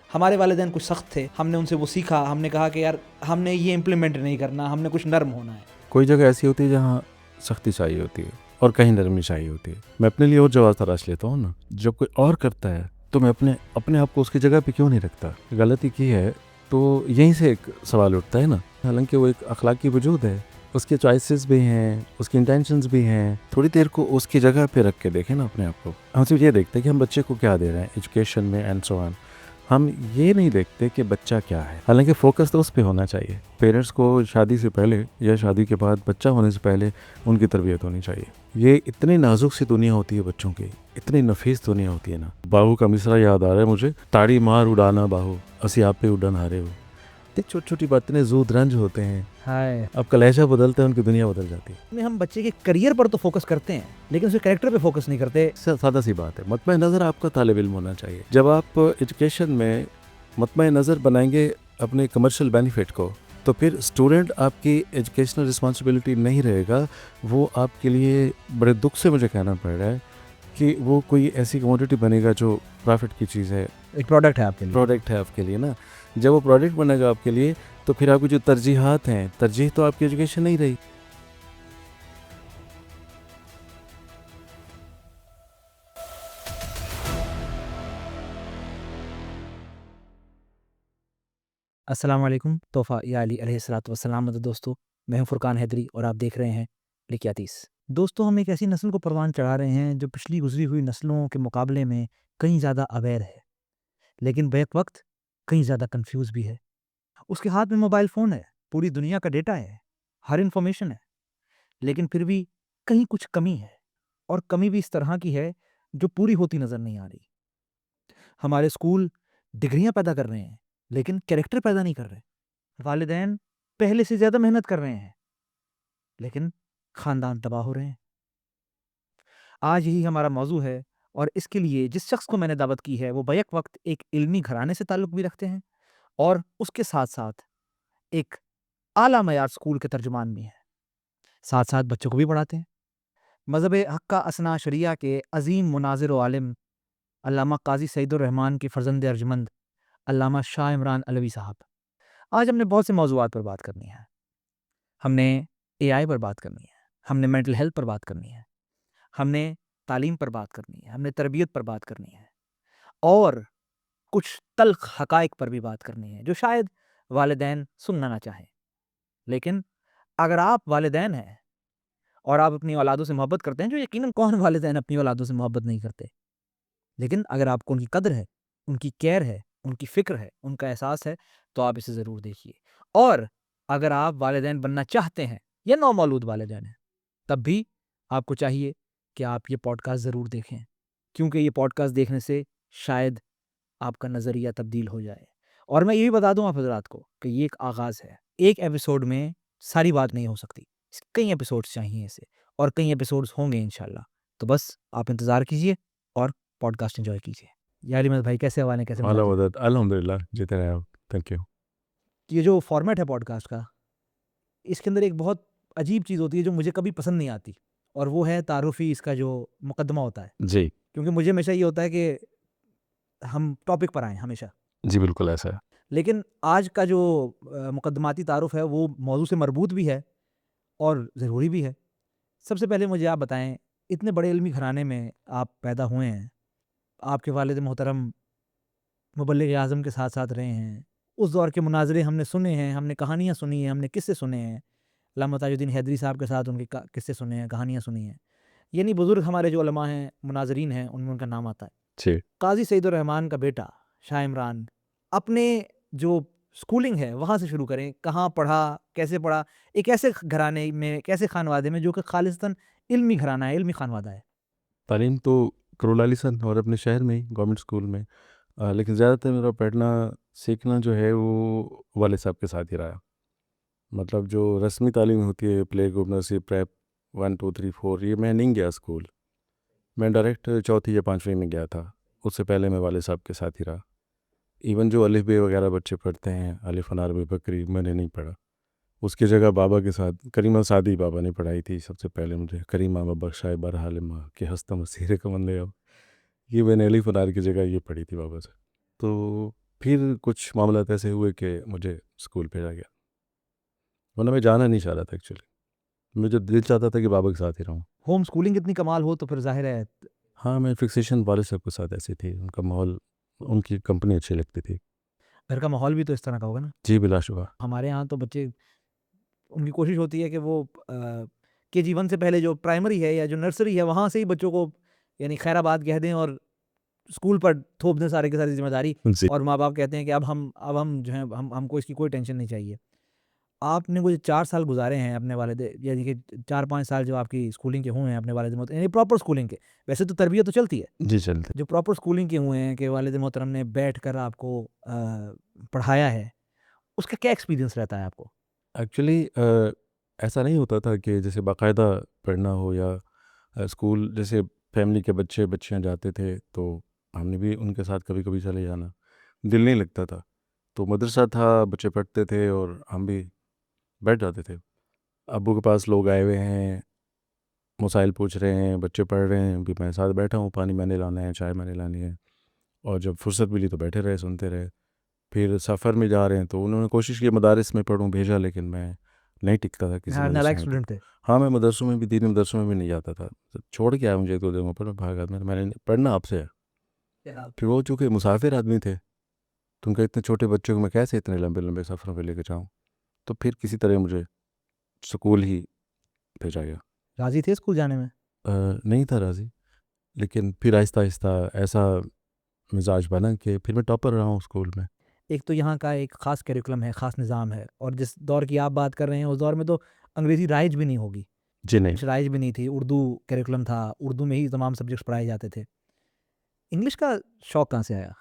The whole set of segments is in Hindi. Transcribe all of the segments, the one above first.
हमारे वालिदैन कुछ सख्त थे, हमने उनसे वो सीखा, हमने कहा कि यार हमने ये इम्प्लीमेंट नहीं करना, हमने कुछ नर्म होना है। कोई जगह ऐसी होती है जहाँ सख्ती चाहिए होती है और कहीं नरमी चाहिए होती है। मैं अपने लिए और जवाब तलाश लेता हूँ ना, जब कोई और करता है तो मैं अपने अपने आप को उसकी जगह पे क्यों नहीं रखता। गलती की है तो यहीं से एक सवाल उठता है ना। हालांकि वो एक अखलाकी वजूद है, उसके चॉइसेस भी हैं, उसकी इंटेंशंस भी हैं। थोड़ी देर को उसकी जगह पे रख के देखें ना अपने आप को। हम सिर्फ ये देखते हैं कि हम बच्चे को क्या दे रहे हैं एजुकेशन में एंड सो ऑन। हम ये नहीं देखते कि बच्चा क्या है। हालांकि फोकस तो उस पे होना चाहिए। पेरेंट्स को शादी से पहले या शादी के बाद, बच्चा होने से पहले उनकी तरबियत होनी चाहिए। ये इतनी नाजुक सी दुनिया होती है बच्चों की, इतनी नफीस दुनिया होती है ना। बाहू का मिसरा याद आ रहा है मुझे, ताड़ी मार उड़ाना बाहू, असी आप पे उड़न हारे हो। छोटी छोटी बातें जूद रंज होते हैं। हाय, अब कलेजा बदलते हैं, उनकी दुनिया बदल जाती है। में हम बच्चे के करियर पर तो फोकस करते हैं लेकिन उसके कैरेक्टर पे फोकस नहीं करते। सादा सी बात है, मतमे नज़र आपका तालिब इल्म होना चाहिए। जब आप एजुकेशन में मतमे नज़र बनाएंगे अपने कमर्शियल बेनिफिट को, तो फिर स्टूडेंट आपकी एजुकेशनल रिस्पॉन्सिबिलिटी नहीं रहेगा। वो आपके लिए बड़े दुख से मुझे कहना पड़ रहा है कि वो कोई ऐसी कमोडिटी बनेगा जो प्रॉफिट की चीज़ है, एक प्रोडक्ट है आपके लिए। प्रोडक्ट है आपके लिए ना। जब वो प्रोडक्ट बनेगा आपके लिए, तो फिर आपकी जो तरजीहात हैं, तरजीह तो आपकी एजुकेशन नहीं रही। अस्सलाम वालेकुम, तोहफ़ा या अली अलैहिस्सलातु वस्सलाम। दोस्तों, मैं हूं फुरकान हैदरी और आप देख रहे हैं लिक्यातीस। दोस्तों, हम एक ऐसी नस्ल को परवान चढ़ा रहे हैं जो पिछली गुजरी हुई नस्लों के मुकाबले में कहीं ज़्यादा अवेयर है, लेकिन बैक वक्त कहीं ज़्यादा कंफ्यूज भी है। उसके हाथ में मोबाइल फ़ोन है, पूरी दुनिया का डेटा है, हर इन्फॉर्मेशन है, लेकिन फिर भी कहीं कुछ कमी है, और कमी भी इस तरह की है जो पूरी होती नज़र नहीं आ रही। हमारे स्कूल डिग्रियां पैदा कर रहे हैं लेकिन कैरेक्टर पैदा नहीं कर रहे। वालिदैन पहले से ज़्यादा मेहनत कर रहे हैं लेकिन ख़ानदान तबाह हो रहे हैं। आज यही हमारा मौजू है, और इसके लिए जिस शख्स को मैंने दावत की है वो बैक वक्त एक इल्मी घराने से ताल्लुक़ भी रखते हैं और उसके साथ-साथ एक आला मयार स्कूल के तर्जुमान भी हैं। साथ-साथ बच्चों को भी पढ़ाते हैं। मज़हब हक़्क़ा असना शरिया के अज़ीम मुनाज़िर व आलिम अल्लामा क़ाज़ी सईदुर रहमान के फ़र्ज़ंद अर्जुमंद अल्लामा शाह इमरान अलवी साहब। आज हमने बहुत से मौज़ूआत पर बात करनी है। हमने एआई पर बात करनी है, हमने मेंटल हेल्थ पर बात करनी है, हमने तालीम पर बात करनी है, हमने तरबियत पर बात करनी है, और कुछ तल्ख़ हक़ाइक़ पर भी बात करनी है जो शायद वालिदैन सुनना ना चाहें। लेकिन अगर आप वालिदैन हैं और आप अपनी औलादों से मोहब्बत करते हैं, जो यकीनन कौन वालिदैन अपनी औलादों से मोहब्बत नहीं करते, लेकिन अगर आपको उनकी कदर है, उनकी केयर है, उनकी फ़िक्र है, उनका एहसास है, तो आप इसे ज़रूर देखिए। और अगर आप वालिदैन बनना चाहते हैं या नौमौलूद वालिदैन हैं, तब भी आपको चाहिए कि आप ये पॉडकास्ट ज़रूर देखें, क्योंकि ये पॉडकास्ट देखने से शायद आपका नज़रिया तब्दील हो जाए। और मैं ये भी बता दूँ आप हज़रात को कि ये एक आगाज़ है। एक एपिसोड में सारी बात नहीं हो सकती। कई एपिसोड्स चाहिए इसे, और कई एपिसोड्स होंगे इंशाल्लाह। तो बस आप इंतज़ार कीजिए और पॉडकास्ट एंजॉय कीजिए। यार अहमद भाई, कैसे हवाले, कैसे आला मिजाज है? मदद, अल्हम्दुलिल्लाह, जीते रहे आप। Thank you. ये जो फॉर्मेट है पॉडकास्ट का, इसके अंदर एक बहुत अजीब चीज़ होती है जो मुझे कभी पसंद नहीं आती, और वो है तारुफ़ी इसका जो मुकदमा होता है। जी, क्योंकि मुझे हमेशा ये होता है कि हम टॉपिक पर आएँ हमेशा। जी बिल्कुल ऐसा है। लेकिन आज का जो मुकद्दमाती तारुफ़ है वो मौज़ू से मरबूत भी है और ज़रूरी भी है। सबसे पहले मुझे आप बताएँ, इतने बड़े इल्मी घराने में आप पैदा हुए हैं, आपके वालिद मोहतरम मुबल्लिग़ आज़म के साथ-साथ रहे हैं। उस दौर के मुनाज़रे हमने सुने हैं, हमने कहानियाँ सुनी हैं, हमने किस्से सुने हैं। अल्लामा ताजुद्दीन हैदरी साहब के साथ उनके किस्से सुने हैं, कहानियाँ सुनी हैं। यानी बुज़ुर्ग हमारे जो उलमा हैं, मुनाज़रीन हैं, उनमें उनका नाम आता है। जी। क़ाज़ी सईदुर रहमान का बेटा शाह इमरान, अपने जो स्कूलिंग है वहाँ से शुरू करें। कहाँ पढ़ा, कैसे पढ़ा? एक ऐसे घराने में, कैसे ख़ानवादे में जो कि ख़ालिसतन इल्मी घराना है, इल्मी ख़ानवादा है। तालीम तो करोल सन और अपने शहर में ही गवर्नमेंट स्कूल में। लेकिन ज़्यादातर मेरा पढ़ना सीखना जो है वो वाले साहब के साथ ही रहा। मतलब जो रस्मी तालीम होती है, प्ले ग्रुप, नर्सरी, प्रेप 1 2 3 4, ये मैं नहीं गया स्कूल। मैं डायरेक्ट चौथी या पाँचवीं में गया था। उससे पहले मैं वाले साहब के साथ ही रहा। इवन जो अलिफ बे वगैरह बच्चे पढ़ते हैं, अलिफ अनार बे बकरी, मैंने नहीं पढ़ा। उसकी जगह बाबा के साथ करीमा सादी बाबा ने पढ़ाई थी सबसे पहले मुझे। करीमा बख्शाए बरहाल माँ के हस्ता मसीरे का मंदे अब, ये मैंने अलिफ अनार की जगह ये पढ़ी थी बाबा से। तो फिर कुछ मामलात ऐसे हुए कि मुझे स्कूल भेजा गया, वरना मैं जाना नहीं चाह रहा था एक्चुअली। मुझे दिल चाहता था कि बाबा के साथ ही रहूँ। होम स्कूलिंग इतनी कमाल हो तो फिर ज़ाहिर है हाँ, मैं फिक्सेशन वाले साहब के साथ ऐसी थी, उनका माहौल, उनकी कंपनी अच्छी लगती थी। घर का माहौल भी तो इस तरह का होगा ना। जी, बिलाशुबा। हमारे यहाँ तो बच्चे, उनकी कोशिश होती है कि वो केजी 1 से पहले जो प्राइमरी है या जो नर्सरी है वहाँ से ही बच्चों को यानी खैराबाद कह दें और स्कूल पर थोप दें सारे की सारी ज़िम्मेदारी। जी। और माँ-बाप कहते हैं कि अब हम जो है हमको इसकी कोई टेंशन नहीं चाहिए। आपने वो जो 4 साल गुज़ारे हैं अपने वालिद, यानी कि 4-5 साल जो आपकी स्कूलिंग के हुए हैं अपने वालिद मोहतरम, यानी प्रॉपर स्कूलिंग के। वैसे तो तरबियत तो चलती है। जी, चलते। जो प्रॉपर स्कूलिंग के हुए हैं कि वालिद मोहतरम ने बैठकर आपको पढ़ाया है, उसका क्या एक्सपीरियंस रहता है आपको? एक्चुअली ऐसा नहीं होता था कि जैसे बाकायदा पढ़ना हो या स्कूल जैसे फैमिली के बच्चे बच्चियाँ जाते थे तो हमने भी उनके साथ कभी कभी चले जाना, दिल नहीं लगता था। तो मदरसा था, बच्चे पढ़ते थे और हम भी बैठ जाते थे। अब्बू के पास लोग आए हुए हैं, मसाइल पूछ रहे हैं, बच्चे पढ़ रहे हैं, अभी मैं साथ बैठा हूँ, पानी मैंने लाना है, चाय मैंने लानी है। और जब फुर्सत मिली तो बैठे रहे, सुनते रहे। फिर सफ़र में जा रहे हैं तो उन्होंने कोशिश की मदारिस में पढ़ूँ, भेजा, लेकिन मैं नहीं टिकता था किसी हाँ, मदरसे नालायक में भी। स्टूडेंट थे। हाँ, मैं मदरसों में भी, दीनी मदरसों में भी नहीं जाता था। छोड़ के आया मुझे 1-2 जगहों पर, मैं भागा, मैंने पढ़ना आपसे है। क्या? फिर वो चूँकि मुसाफिर आदमी थे, तो उनके इतने छोटे बच्चों को मैं कैसे इतने लंबे-लंबे सफ़रों पे लेके जाऊँ? तो फिर किसी तरह मुझे स्कूल ही भेजा गया। राज़ी थे स्कूल जाने में? नहीं था राज़ी, लेकिन फिर आहिस्ता-आहिस्ता ऐसा मिज़ाज बना कि फिर मैं टॉपर रहा हूँ स्कूल में। एक तो यहाँ का एक ख़ास करिकुलम है, ख़ास निज़ाम है, और जिस दौर की आप बात कर रहे हैं उस दौर में तो अंग्रेज़ी राइज भी नहीं होगी। जी, नहीं। राइज भी नहीं थी, उर्दू करिकुलम था, उर्दू में ही तमाम सब्जेक्ट्स पढ़ाए जाते थे। इंग्लिश का शौक कहाँ से आया?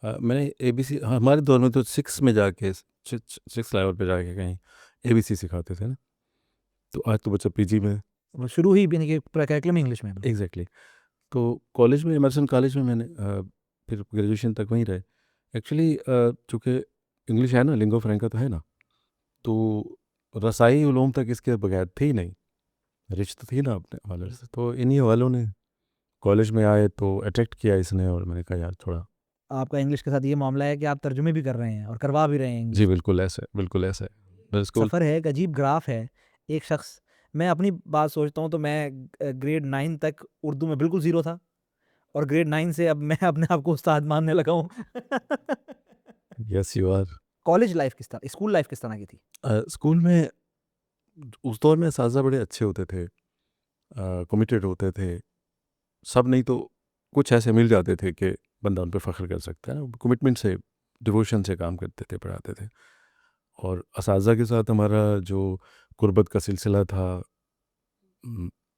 मैंने एबीसी, हमारे दौर में तो 6 में जाके 6 लेवल पे जाके कहीं एबीसी सिखाते थे ना, तो आज तो बच्चा पीजी में है। वो शुरू ही यानी कि पूरा करिकुलम इंग्लिश में बिल्कुल। एग्ज़ैक्टली। तो कॉलेज में, इमर्सन कॉलेज में मैंने फिर ग्रेजुएशन तक वहीं रहे। एक्चुअली चूँकि इंग्लिश है ना, लिंगua फ्रैंका तो है ना, तो रसाई उलूम तक इसके बगैर थी ही नहीं। रिच तो थी ना अपने हवाले से, तो इन्हीं हवालों ने कॉलेज में आए तो अट्रैक्ट किया इसने, और मैंने कहा यार थोड़ा। आपका इंग्लिश के साथ ये मामला है कि आप तर्जुमे भी कर रहे हैं और करवा भी रहे हैं जी, इंग्लिश। बिल्कुल ऐसे, बिल्कुल ऐसे। मैं स्कूल। सफ़र है, एक अजीब ग्राफ है। एक शख्स, मैं अपनी बात सोचता हूँ तो मैं ग्रेड 9 तक उर्दू में बिल्कुल ज़ीरो था, और ग्रेड 9 से अब मैं अपने आप को उस्ताद मानने लगा हूँ। Yes you are. College life किस तरह, स्कूल लाइफ़ किस तरह की थी? स्कूल में उस दौर में असातिज़ा बड़े अच्छे होते थे, कमिटेड होते थे। सब नहीं तो कुछ ऐसे मिल जाते थे कि बंदा उन पे फ़ख्र कर सकता है ना, कमिटमेंट से, डिवोशन से काम करते थे, पढ़ाते थे। और असातिज़ा के साथ हमारा जो गुरबत का सिलसिला था,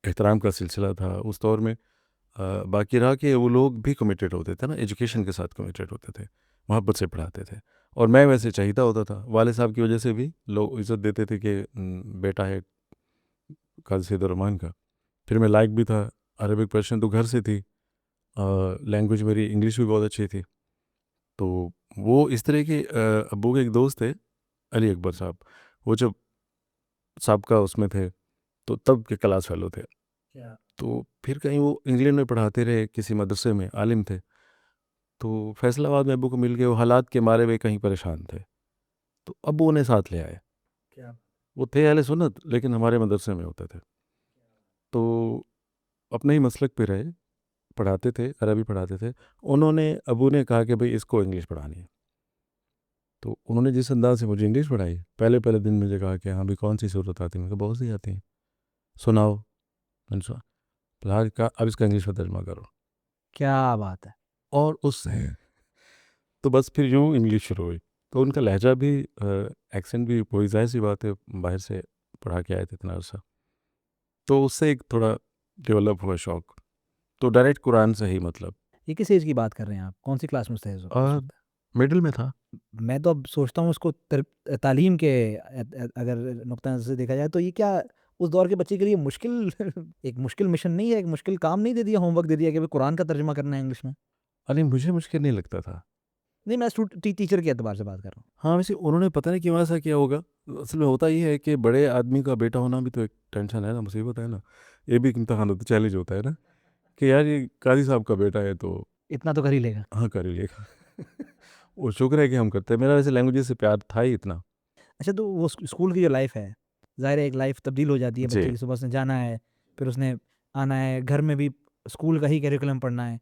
एहतराम का सिलसिला था उस दौर में, बाकी रहा कि वो लोग भी कमिटेड होते थे ना, एजुकेशन के साथ कमिटेड होते थे, मोहब्बत से पढ़ाते थे। और मैं वैसे चाहिता होता था, वाले साहब की वजह से भी लोग इज़्ज़त देते थे कि बेटा है काज़ी सैयद रहमान का। फिर मैं लायक भी था, अरबिक पर्शियन तो घर से थी, लैंग्वेज मेरी इंग्लिश भी बहुत अच्छी थी। तो वो इस तरह के अब्बू के एक दोस्त थे, अली अकबर साहब, वो जब साबका उसमें थे, तो तब के क्लास फेलो थे। क्या? तो फिर कहीं वो इंग्लैंड में पढ़ाते रहे, किसी मदरसे में आलिम थे। तो फैसलाबाद में अब्बू को मिल गए, वो हालात के मारे वे कहीं परेशान थे, तो अब्बू उन्हें साथ ले आए। क्या? वो थे अहले सुन्नत, लेकिन हमारे मदरसे में होते थे। तो अपने ही मसलक पे रहे, पढ़ाते थे, अरबी पढ़ाते थे। उन्होंने, अबू ने कहा कि भई इसको इंग्लिश पढ़ानी है। तो उन्होंने जिस अंदाज़ से मुझे इंग्लिश पढ़ाई, पहले-पहले दिन मुझे कहा कि हाँ, भई कौन-सी सूरत आती है? मैंने कहा बहुत सी आती हैं। सुनाओ। मैंने सुना। फिर कहा अब इसका इंग्लिश में तर्जुमा करो। क्या बात है! और उससे तो बस फिर यूँ इंग्लिश शुरू हुई। तो उनका लहज़ा भी, एक्सेंट भी वही, ज़ाहिर-सी बात है, बाहर से पढ़ा के आए थे इतना अरसा। तो उससे एक थोड़ा डेवलप हुआ शौक। तो डायरेक्ट कुरान से ही मतलब। ये किस ऐज की बात कर रहे हैं आप? कौन-सी क्लास में थे उस वक़्त? मिडल में था। मैं तो अब सोचता हूँ उसको तालीम के अगर नुक्ता नज़र से देखा जाए तो ये क्या उस दौर के बच्चे के लिए मुश्किल एक मुश्किल मिशन नहीं है, एक मुश्किल काम नहीं दे दिया, होमवर्क दे दिया कि भई कुरान का तर्जुमा करना है इंग्लिश में? अरे! मुझे मुश्किल नहीं लगता था। नहीं, मैं टीचर के एतबार से बात कर रहा हूँ। हाँ, वैसे उन्होंने पता नहीं क्यों ऐसा किया होगा। असल में होता ये है कि बड़े आदमी का बेटा होना भी तो एक टेंशन है ना, मुसीबत है ना। ये भी एक इम्तिहान होता है, चैलेंज होता है ना, कि यार ये काज़ी साहब का बेटा है तो इतना तो कर ही लेगा। हाँ, कर ही लेगा। वो शुक्र है कि हम करते हैं। मेरा वैसे लैंग्वेज से प्यार था ही इतना। अच्छा, तो वो स्कूल की जो लाइफ है, ज़ाहिर है एक लाइफ तब्दील हो जाती है जी। बच्चे की। सुबह उसने जाना है, फिर उसने आना है, घर में भी स्कूल का ही करिकुलम पढ़ना है।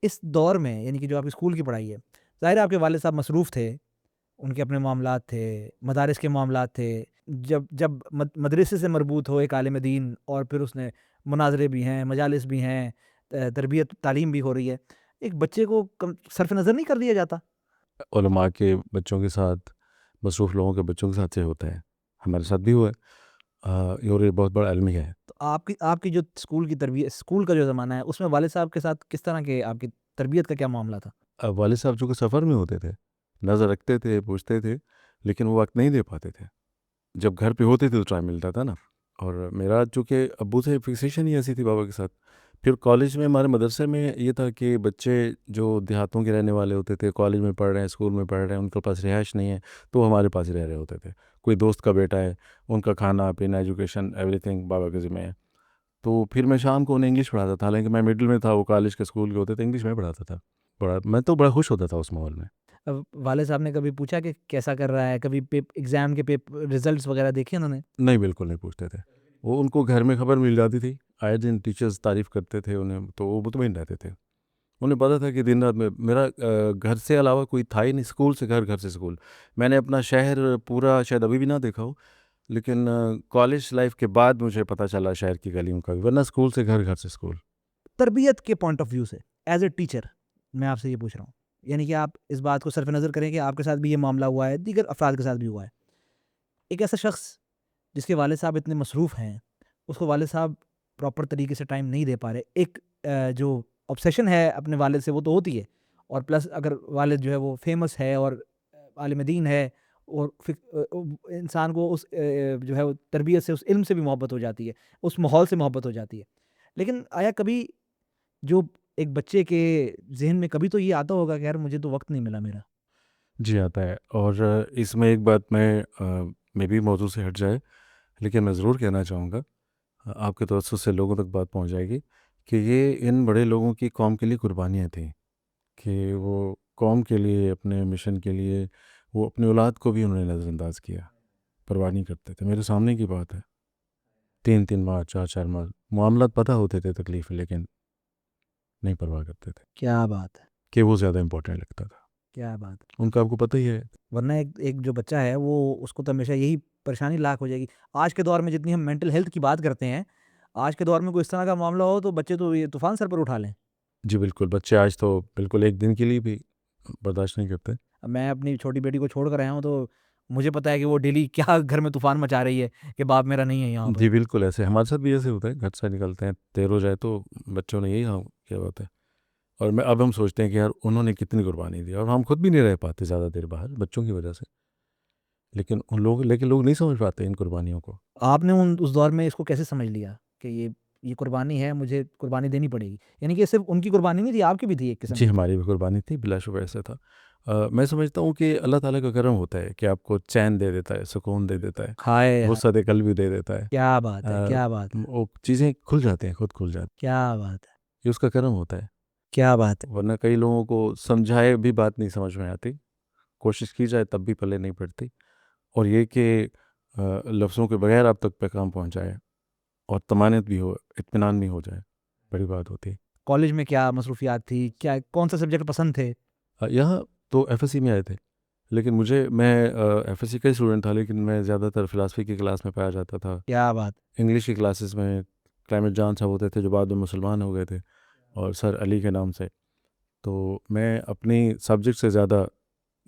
इस दौर में यानी कि जो आपकी स्कूल की पढ़ाई है, ज़ाहिर है आपके वालिद साहब मसरूफ़ थे, उनके अपने मामलात थे, मदारिस के मामलात थे। जब जब मदरसे से मरबूत हो एक आलिम दीन, और फिर उसने मुनाज़रे भी हैं, मजालिस भी हैं, तरबियत तालीम भी हो रही है। एक बच्चे को सरफ़ नज़र नहीं कर दिया जाता? उलमा के बच्चों के साथ, मसरूफ़ लोगों के बच्चों के साथ से होता है। हमारे साथ भी हुआ है। और ये बहुत बड़ा अलमिया है। तो आपकी आपकी जो स्कूल की तरबियत, स्कूल का जो ज़माना है, उसमें वालिद साहब के साथ किस तरह के आपकी तरबियत का क्या मामला था? वालिद साहब चूँकि सफ़र में होते थे, नज़र रखते थे, पूछते थे, लेकिन वो वक़्त नहीं दे पाते थे। जब घर पे होते थे तो टाइम मिलता था ना। और मेरा चूँकि अब्बू से फिक्सेशन ही ऐसी थी बाबा के साथ। फिर कॉलेज में हमारे मदरसे में ये था कि बच्चे जो देहातों के रहने वाले होते थे, कॉलेज में पढ़ रहे हैं, स्कूल में पढ़ रहे हैं, उनके पास रिहाइश नहीं है, तो वो हमारे पास ही रह रहे होते थे। कोई दोस्त का बेटा है, उनका खाना-पीना, एजुकेशन, एवरीथिंग बाबा के ज़िम्मे है। तो फिर मैं शाम को उन्हें इंग्लिश पढ़ाता था, हालाँकि मैं मिडिल में था, वो कॉलेज के, स्कूल के होते थे, इंग्लिश मैं पढ़ाता था। मैं तो बड़ा खुश होता था उस माहौल में। अब वालिद साहब ने कभी पूछा कि कैसा कर रहा है? कभी एग्ज़ाम के रिज़ल्ट्स वग़ैरह देखे उन्होंने? नहीं, बिल्कुल नहीं पूछते थे। वो उनको घर में खबर मिल जाती थी, आए दिन टीचर्स तारीफ़ करते थे उन्हें, तो वो मुतमईन रहते थे। उन्हें पता था कि दिन रात में मेरा घर से अलावा कोई था ही नहीं, स्कूल से घर, घर से स्कूल। मैंने अपना शहर पूरा शायद अभी भी ना देखा हो, लेकिन कॉलेज लाइफ़ के बाद मुझे पता चला शहर की गलियों का भी, वरना स्कूल से घर, घर से स्कूल। तरबियत के पॉइंट ऑफ व्यू से, एज़ अ टीचर, मैं आपसे ये पूछ रहा हूँ। यानी कि आप इस बात को सरफ़ नज़र करें कि आपके साथ भी ये मामला हुआ है, दीगर अफ़राद के साथ भी हुआ है। एक ऐसा शख़्स जिसके वालिद साहब इतने मसरूफ़ हैं, उसको वालिद साहब प्रॉपर तरीके से टाइम नहीं दे पा रहे। एक जो ऑब्सेशन है अपने वालिद से, वो तो होती है, और प्लस अगर वालिद जो है वो फ़ेमस है और आलिम दीन है, और इंसान को उस जो है वो तरबियत से, उस इल्म से भी मोहब्बत हो जाती है, उस माहौल से मोहब्बत हो जाती है। लेकिन आया कभी जो एक बच्चे के ज़हन में कभी तो ये आता होगा कि यार मुझे तो वक़्त नहीं मिला मेरा? जी, आता है। और इसमें एक बात मे बी मौज़ू से हट जाए, लेकिन मैं ज़रूर कहना चाहूँगा, आपके तवज्जुह से लोगों तक बात पहुँच जाएगी, कि ये इन बड़े लोगों की कौम के लिए कुर्बानियाँ थीं, कि वो कौम के लिए, अपने मिशन के लिए, वो अपनी औलाद को भी उन्होंने नज़रअंदाज किया, परवाह नहीं करते थे। मेरे सामने की बात है, 3-3 माह, 4-4 माह, मामलात पता होते थे तकलीफ़, लेकिन नहीं परवाह करते थे, क्या बात है! कि वो ज़्यादा इम्पोर्टेंट लगता था। क्या बात है! उनका आपको पता ही है। वरना एक एक जो बच्चा है वो, उसको तो हमेशा यही परेशानी लाख हो जाएगी। आज के दौर में जितनी हम मेंटल हेल्थ की बात करते हैं, आज के दौर में कोई इस तरह का मामला हो तो बच्चे तो ये तूफ़ान सर पर उठा लें। जी, बिल्कुल, बच्चे आज तो बिल्कुल एक दिन के लिए भी बर्दाश्त नहीं करते। अब मैं अपनी छोटी बेटी को छोड़ कर आया हूँ, तो मुझे पता है कि वो डेली क्या घर में तूफ़ान मचा रही है कि बाप मेरा नहीं है यहाँ पर। जी, बिल्कुल ऐसे हमारे साथ भी ऐसे होता है, घर से निकलते हैं, देर हो जाए तो बच्चों ने यही, हाँ, क्या बात है। और अब हम सोचते हैं कि यार उन्होंने कितनी कुर्बानी दी, और हम खुद भी नहीं रह पाते ज़्यादा देर बाहर बच्चों की वजह से। लेकिन लोग नहीं समझ पाते इन कुर्बानियों को। आपने उस दौर में इसको कैसे समझ लिया कि ये कुर्बानी है, मुझे कुर्बानी देनी पड़ेगी? यानी कि सिर्फ़ उनकी कुर्बानी नहीं थी, आपकी भी थी एक किस्म जी, की। हमारी भी कुर्बानी थी, बिलाशुबह ऐसा था। मैं समझता हूँ कि अल्लाह ताला का करम होता है कि आपको चैन दे देता है, सुकून दे देता है, हाय! हाय! वुसअत कल्ब भी दे देता है। क्या बात है! क्या बात है! वो चीज़ें खुल जाती हैं, खुद खुल जाती क्या बात है! हैं। ये उसका करम होता है। क्या बात है! वरना कई लोगों को समझाए भी बात नहीं समझ में आती, कोशिश की जाए तब भी पल्ले नहीं पड़ती। और ये कि लफ्ज़ों के बगैर आप तक पैगाम पहुँच जाए, और तमानियत भी हो, इत्मीनान भी हो जाए, बड़ी बात होती है। कॉलेज में क्या मसरूफ़ियात थी? क्या कौन-से सब्जेक्ट पसंद थे? यहाँ तो एफएससी में आए थे, लेकिन मैं एफएससी का ही स्टूडेंट था, लेकिन मैं ज़्यादातर फ़िलासफ़ी की क्लास में पाया जाता था। क्या बात! इंग्लिश की क्लासेस में क्लाइमेट जान साहब होते थे, जो बाद में मुसलमान हो गए थे, और सर अली के नाम से। तो मैं अपनी सब्जेक्ट से ज़्यादा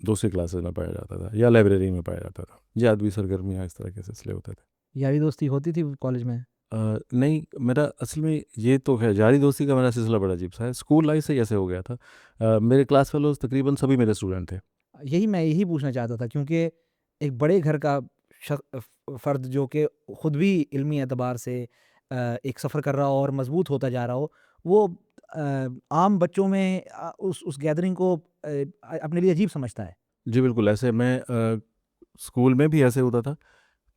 दूसरी क्लासेस में पाया जाता था, या लाइब्रेरी में पाया जाता था, या अदबी सरगर्मियाँ, इस तरह के सिलसिले होते थे। यारी दोस्ती होती थी कॉलेज में? नहीं, मेरा असल में ये तो है, यारी दोस्ती का मेरा सिलसिला बड़ा अजीब-सा है। स्कूल लाइफ़ से ही ऐसे हो गया था। मेरे क्लास फेलोज़ तकरीबन सभी मेरे स्टूडेंट थे। यही पूछना चाहता था, क्योंकि एक बड़े घर का फ़र्द जो कि खुद भी इल्मी एतबार से एक सफ़र कर रहा हो और मज़बूत होता जा रहा हो, वो आम बच्चों में उस गैदरिंग को अपने लिए अजीब समझता है। जी, बिल्कुल, ऐसे मैं स्कूल में भी ऐसे होता था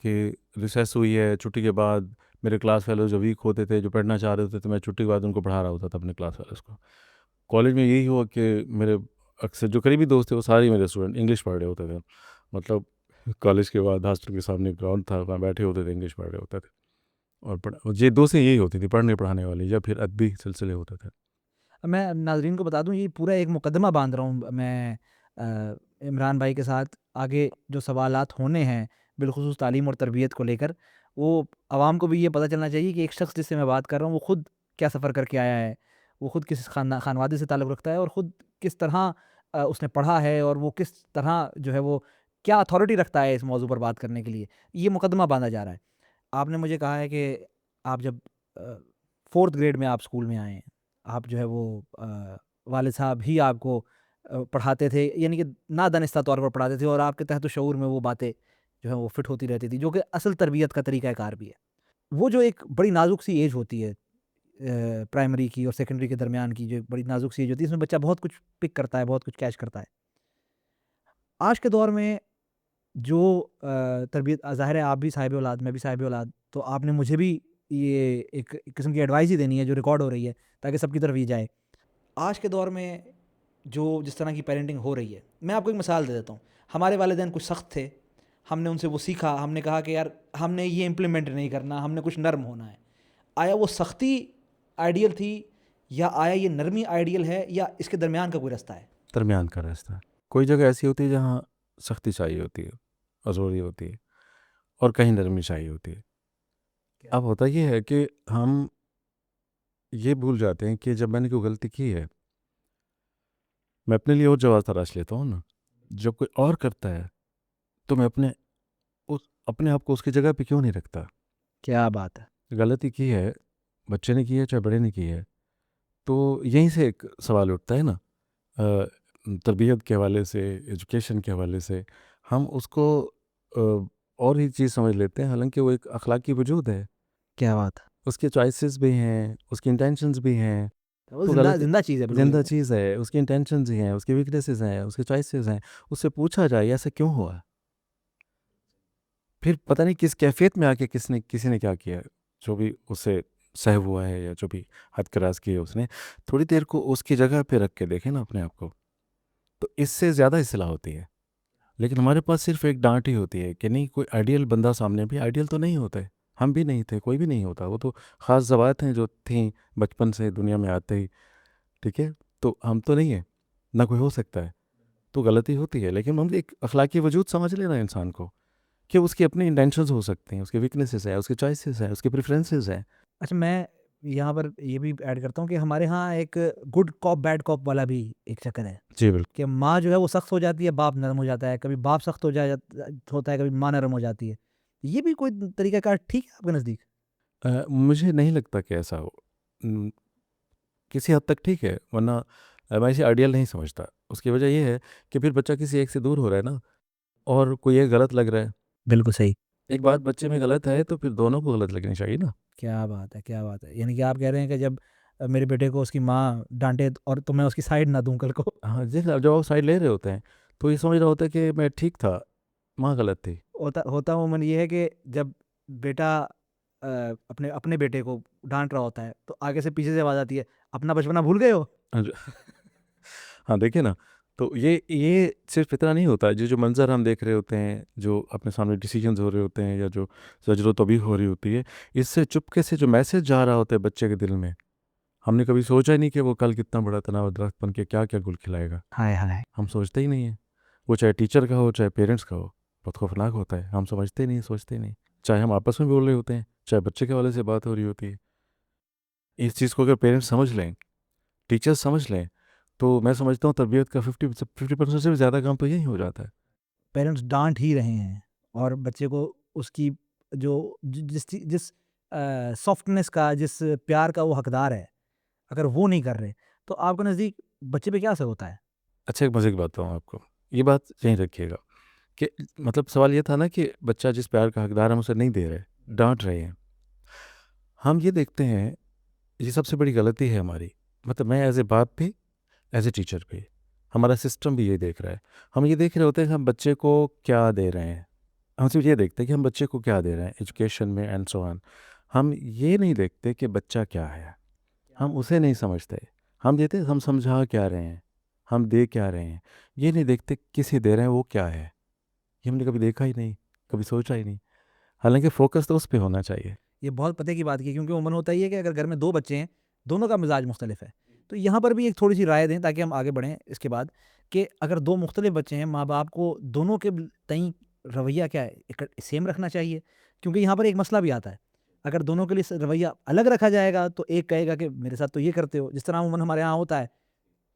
कि रिसेस हुई है, छुट्टी के बाद मेरे क्लास फेलोज़ जो वीक होते थे, जो पढ़ना चाह रहे होते थे, मैं छुट्टी के बाद उनको पढ़ा रहा होता था अपने क्लास फेलोज़ को। कॉलेज में यही हुआ कि मेरे अक्सर जो करीबी दोस्त थे वो सारे मेरे स्टूडेंट इंग्लिश पढ़ रहे होते थे। मतलब कॉलेज के बाद हॉस्टल के सामने ग्राउंड था, वहाँ बैठे होते थे, इंग्लिश पढ़ रहे होते थे। और ये दोस्तें यही होती थी, पढ़ने पढ़ाने वाली, या फिर अदबी सिलसिले होते थे। मैं नाज़रीन को बता दूँ, ये पूरा एक मुकदमा बाँध रहा हूँ मैं इमरान भाई के साथ। आगे जो सवालात होने हैं बिलख़ुसूस तालीम और तरबियत को लेकर, वो आवाम को भी ये पता चलना चाहिए कि एक शख़्स जिससे मैं बात कर रहा हूँ, वो ख़ुद क्या सफ़र करके आया है, वो ख़ुद किस ख़ानवादे से ताल्लुक़ रखता है और ख़ुद किस तरह उसने पढ़ा है, और वो किस तरह जो है वो क्या अथॉरिटी रखता है इस मौज़ू पर बात करने के लिए। ये मुकदमा बाँधा जा रहा है। आपने मुझे कहा है कि आप जब 4th ग्रेड में आप स्कूल में आए हैं, आप जो है वो वालिद साहब ही आपको पढ़ाते थे, यानी कि नादानिस्ता तौर पर पढ़ाते थे, और आपके तहत शऊर में वो बातें जो है वो फिट होती रहती थी, जो कि असल तरबियत का तरीक़ाकार भी है। वो जो एक बड़ी नाज़ुक सी एज होती है प्राइमरी की और सेकेंडरी के दरमियान की, जो एक बड़ी नाज़ुक सी एज होती है, इसमें बच्चा बहुत कुछ पिक करता है, बहुत कुछ कैच करता है। आज के दौर में जो तरबियत ज़ाहिर है, आप भी साहिब औलाद, मैं भी साहिब औलाद, तो आपने मुझे भी ये एक किस्म की एडवाइस ही देनी है जो रिकॉर्ड हो रही है, ताकि सबकी तरफ ये जाए। आज के दौर में जो जिस तरह की पेरेंटिंग हो रही है, मैं आपको एक मिसाल दे देता हूँ। हमारे वालिदैन कुछ सख्त थे, हमने उनसे वो सीखा, हमने कहा कि यार हमने ये इम्प्लीमेंट नहीं करना, हमने कुछ नर्म होना है। आया वो सख्ती आइडियल थी, या आया ये नरमी आइडियल है, या इसके दरमियान का कोई रास्ता है? दरमियान का रास्ता। कोई जगह ऐसी होती है जहाँ सख्ती चाहिए होती है, अजोरी होती है, और कहीं नरमी चाहिए होती है। अब होता ये है कि हम ये भूल जाते हैं कि जब मैंने कोई गलती की है, मैं अपने लिए और जवाब तराश लेता हूँ ना। जब कोई और करता है, तो मैं अपने आप को उसकी जगह पे क्यों नहीं रखता। क्या बात है! गलती की है, बच्चे ने की है चाहे बड़े ने की है, तो यहीं से एक सवाल उठता है ना, तरबियत के हवाले से, एजुकेशन के हवाले से। हम उसको और ही चीज़ समझ लेते हैं, हालांकि वो एक अखलाकी वजूद है। क्या बात है! उसके चॉइसेस भी हैं, उसकी इंटेंशंस भी हैं। वो तो ज़िंदा गलती ज़िंदा चीज़ है, बिल्कुल ज़िंदा ज़िंदा। चीज़ है, उसकी इंटेंशंस ही हैं, उसकी वीकनेसेस हैं, उसके चॉइसेस हैं। उससे पूछा जाए ऐसा क्यों हुआ, फिर पता नहीं किस कैफियत में आके किसी ने क्या किया, जो भी उससे सहव हुआ है या जो भी हद कराज की है उसने, थोड़ी देर को उसकी जगह पे रख के देखें ना अपने आप को, तो इससे ज़्यादा इस्लाह होती है। लेकिन हमारे पास सिर्फ एक डांट ही होती है कि नहीं, कोई आइडियल बंदा सामने, भी आइडियल तो नहीं होते, हम भी नहीं थे, कोई भी नहीं होता। वो तो ख़ास ज़वात हैं जो थी बचपन से दुनिया में आते ही, ठीक है। तो हम तो नहीं है, ना कोई हो सकता है। तो गलती होती है, लेकिन हम एक अखलाकी वजूद समझ लेना इंसान को, कि उसकी अपनी इंटेंशंस हो सकती हैं, उसके वीकनेसेस है, उसके चॉइसेस हैं, उसके प्रेफरेंसेस हैं। अच्छा, मैं यहाँ पर ये भी ऐड करता हूँ कि हमारे यहाँ एक गुड कॉप बैड कॉप वाला भी एक चक्कर है, जी बिल्कुल। कि माँ जो है वो सख्त हो जाती है, बाप नरम हो जाता है, कभी बाप सख्त होता है, कभी माँ नरम हो जाती है। ये भी कोई तरीक़ाकार ठीक है आपके नज़दीक? मुझे नहीं लगता कि ऐसा हो। उम, किसी हद तक ठीक है, वरना मैं इसे आइडियल नहीं समझता। उसकी वजह ये है कि फिर बच्चा किसी एक से दूर हो रहा है ना, और कोई एक गलत लग रहा है। बिल्कुल सही। एक बात बच्चे में गलत है, तो फिर दोनों को गलत लगनी चाहिए ना। क्या बात है, क्या बात है! यानी कि आप कह रहे हैं कि जब मेरे बेटे को उसकी माँ डाँटे और तो मैं उसकी साइड ना दूँ कल को। हाँ, जब आप साइड ले रहे होते हैं, तो ये समझ रहा होता है कि मैं ठीक था, माँ गलत थी। होता होता अमूमन ये है कि जब बेटा अपने अपने बेटे को डाँट रहा होता है, तो आगे से पीछे से आवाज़ आती है, "अपना बचपना भूल गए हो?" हाँ जी। हाँ, देखिए ना, तो ये सिर्फ़ इतना नहीं होता, जो मंज़र हम देख रहे होते हैं, जो अपने सामने डिसीजंस हो रहे होते हैं, या जो ज़ज्र-ओ-तबीह हो रही होती है, इससे चुपके से जो मैसेज जा रहा होता है बच्चे के दिल में, हमने कभी सोचा ही नहीं कि वो कल कितना बड़ा तनाव दरख्त बन के क्या-क्या गुल खिलाएगा। हाय, हाय! हम सोचते ही नहीं हैं। वो चाहे टीचर का हो, चाहे पेरेंट्स का हो, बहुत खौफ़नाक होता है। हम समझते ही नहीं, सोचते ही नहीं। चाहे हम आपस में बोल रहे होते हैं, चाहे बच्चे के हवाले से बात हो रही होती है। इस चीज़ को अगर पेरेंट्स समझ लें, टीचर्स समझ लें, तो मैं समझता हूँ तरबियत का 50% से भी ज़्यादा काम तो यही हो जाता है। पेरेंट्स डाँट ही रहे हैं, और बच्चे को उसकी जो जिस सॉफ्टनेस का, जिस प्यार का वो हकदार है, अगर वो नहीं कर रहे, तो आपके नज़दीक बच्चे पे क्या असर होता है? अच्छा, एक मज़े की बात बताऊँ आपको। ये बात यहीं रखिएगा कि मतलब सवाल ये था ना कि बच्चा जिस प्यार का हकदार है हम उसे नहीं दे रहे, डाँट रहे हैं। हम ये देखते हैं, ये सबसे बड़ी गलती है हमारी। मतलब मैं एज़ ए बाप भी, एज़ ए टीचर भी, हमारा सिस्टम भी ये देख रहा है। हम ये देख रहे होते हैं कि हम बच्चे को क्या दे रहे हैं। हम सिर्फ़ ये देखते हैं कि हम बच्चे को क्या दे रहे हैं एजुकेशन में एंड सो ऑन। हम ये नहीं देखते कि बच्चा क्या है। हम उसे नहीं समझते। हम समझा क्या रहे हैं। हम दे क्या रहे हैं, ये नहीं देखते किसे दे रहे हैं वो क्या है, ये हमने कभी देखा ही नहीं, कभी सोचा ही नहीं। हालांकि फोकस तो उस पे होना चाहिए। ये बहुत पते की बात की, क्योंकि उमन होता ही है कि अगर घर में 2 बच्चे हैं, दोनों का मिजाज मुख्तलिफ है। तो यहाँ पर भी एक थोड़ी-सी राय दें ताकि हम आगे बढ़ें इसके बाद, कि अगर 2 मुख्तलिफ बच्चे हैं, माँ-बाप को दोनों के तईं रवैया क्या है, एक सेम रखना चाहिए। क्योंकि यहाँ पर एक मसला भी आता है, अगर दोनों के लिए रवैया अलग रखा जाएगा तो एक कहेगा कि मेरे साथ तो ये करते हो, जिस तरह अमूमन हमारे यहाँ होता है,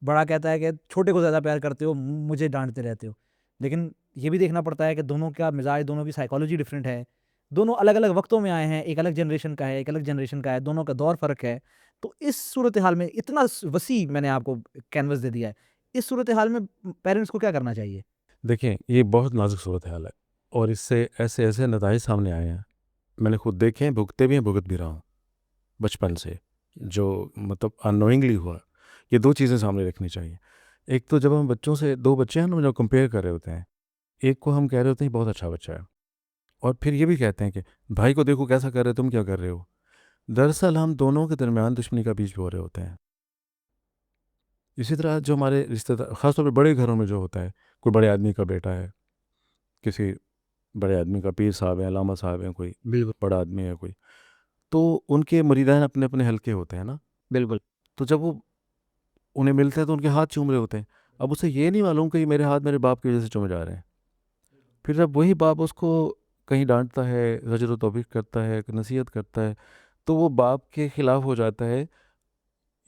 बड़ा कहता है कि छोटे को ज़्यादा प्यार करते हो, मुझे डाँटते रहते हो। लेकिन ये भी देखना पड़ता है कि दोनों का मिज़ाज, दोनों की साइकोलॉजी डिफरेंट है। दोनों अलग-अलग वक़्तों में आए हैं, एक अलग जनरेशन का है, एक अलग जनरेशन का है, दोनों का दौर फ़र्क है। तो इस सूरत-ए-हाल में इतना वसी मैंने आपको कैनवस दे दिया है। इस सूरत-ए-हाल में पेरेंट्स को क्या करना चाहिए? देखिए ये बहुत नाजुक सूरत हाल है, और इससे ऐसे ऐसे नताइज सामने आए हैं, मैंने खुद देखे हैं, भुगते भी हैं, भुगत भी रहा हूँ बचपन से, जो मतलब अननोइंगली हुआ। ये दो चीज़ें सामने रखनी चाहिए। एक तो जब हम बच्चों से, दो बच्चे हैं ना जो कंपेयर कर रहे होते हैं, एक को हम कह रहे होते हैं बहुत अच्छा बच्चा है, और फिर ये भी कहते हैं कि भाई को देखो कैसा कर रहे हो, तुम क्या कर रहे हो। दरअसल हम दोनों के दरमियान दुश्मनी का बीज बो रहे होते हैं। इसी तरह जो हमारे रिश्तेदार, ख़ासतौर पर बड़े घरों में जो होता है, कोई बड़े आदमी का बेटा है, किसी बड़े आदमी का, पीर साहब हैं, लामा साहब हैं, कोई बिल्कुल, बड़ा आदमी है कोई, तो उनके मुरीदान अपने अपने हल्के होते हैं ना। बिल्कुल। तो जब वो उन्हें मिलते हैं तो उनके हाथ चूम रहे होते हैं। अब उसे ये नहीं मालूम कि ये मेरे हाथ मेरे बाप की वजह से चूमे जा रहे हैं। फिर जब वही बाप उसको कहीं डांटता है, ज़जर व तौबीख करता है, नसीहत करता है, तो वो बाप के खिलाफ हो जाता है,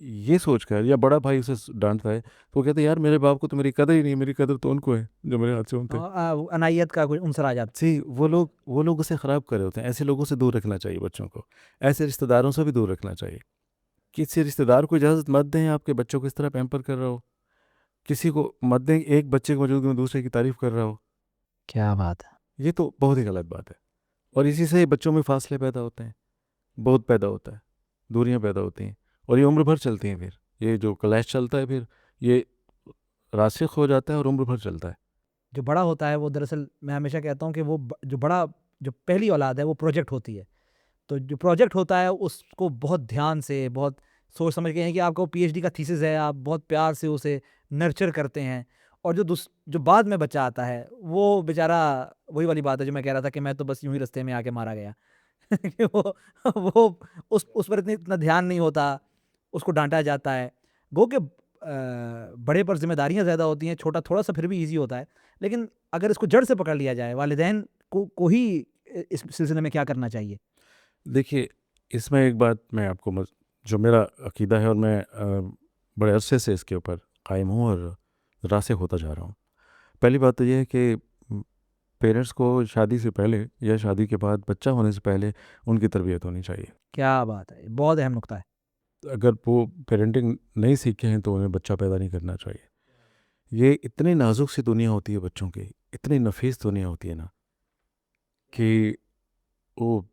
ये सोचकर, या बड़ा भाई उसे डांटता है तो वो कहते हैं यार मेरे बाप को तो मेरी कदर ही नहीं, मेरी कदर तो उनको है जो मेरे हाथ से उनते हैं। वो अनायत का कोई उनसर आ जाता है। जी, वो लोग उसे ख़राब कर रहे होते हैं। ऐसे लोगों से दूर रखना चाहिए बच्चों को, ऐसे रिश्तेदारों से भी दूर रखना चाहिए। किसी रिश्तेदार को इजाज़त मत दें आपके बच्चों को इस तरह पैम्पर कर रहा हो, किसी को मत दें एक बच्चे की मौजूदगी में दूसरे की तारीफ़ कर रहा हो। क्या बात है! ये तो बहुत ही गलत बात है, और इसी से बच्चों में फासले पैदा होते हैं, बहुत पैदा होता है, दूरियां पैदा होती हैं, और ये उम्र भर चलती हैं। फिर ये जो क्लैश चलता है, फिर ये रासिख हो जाता है और उम्र भर चलता है। जो बड़ा होता है वो दरअसल मैं हमेशा कहता हूँ कि वो जो बड़ा, जो पहली औलाद है वो प्रोजेक्ट होती है। तो जो प्रोजेक्ट होता है उसको बहुत ध्यान से, बहुत सोच समझ के, हैं कि आपका वो पीएचडी का थीसिस है, आप बहुत प्यार से उसे नर्चर करते हैं। और जो बाद में बच्चा आता है, वो बेचारा, वही वाली बात है जो मैं कह रहा था कि मैं तो बस यूँ ही रास्ते में आके मारा गया। कि वो उस पर इतना ध्यान नहीं होता, उसको डाँटा जाता है। गो कि बड़े पर ज़िम्मेदारियाँ ज़्यादा होती हैं, छोटा थोड़ा-सा फिर भी ईज़ी होता है। लेकिन अगर इसको जड़ से पकड़ लिया जाए, वालिदैन को ही इस सिलसिले में क्या करना चाहिए? देखिए, इसमें एक बात मैं आपको जो मेरा अकीदा है, और मैं बड़े अरसे से इसके ऊपर कायम हूँ और रासिख होता जा रहा हूँ। पहली बात तो ये है कि पेरेंट्स को शादी से पहले या शादी के बाद, बच्चा होने से पहले उनकी तरबियत होनी चाहिए। क्या बात है! बहुत अहम नुकता है। अगर वो पेरेंटिंग नहीं सीखे हैं तो उन्हें बच्चा पैदा नहीं करना चाहिए। ये इतनी नाजुक सी दुनिया होती है बच्चों की, इतनी नफीस दुनिया होती है ना, कि वो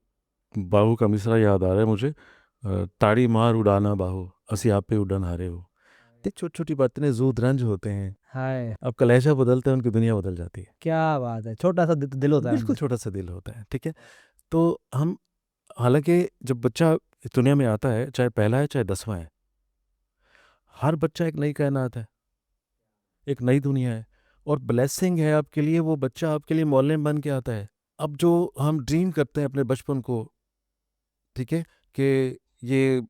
बाहू का मिसरा याद आ रहा है मुझे, ताड़ी मार उड़ाना बाहू, असी आप पे उड़न हारे हो। ये छोटी छोटी बातें जूद रंज होते हैं, हाय! आपका लहजा बदलता है, उनकी दुनिया बदल जाती है। क्या बात है! छोटा-सा दिल होता है बिल्कुल उनमें। छोटा सा दिल होता है, ठीक है। तो हम, हालांकि जब बच्चा इस दुनिया में आता है, चाहे पहला है चाहे 10वां है, हर बच्चा एक नई कायनात है, एक नई दुनिया है, और ब्लेसिंग है आपके लिए, वो बच्चा आपके लिए मौलम बन के आता है। अब जो हम ड्रीम करते हैं अपने बचपन को, ठीक है, कि ये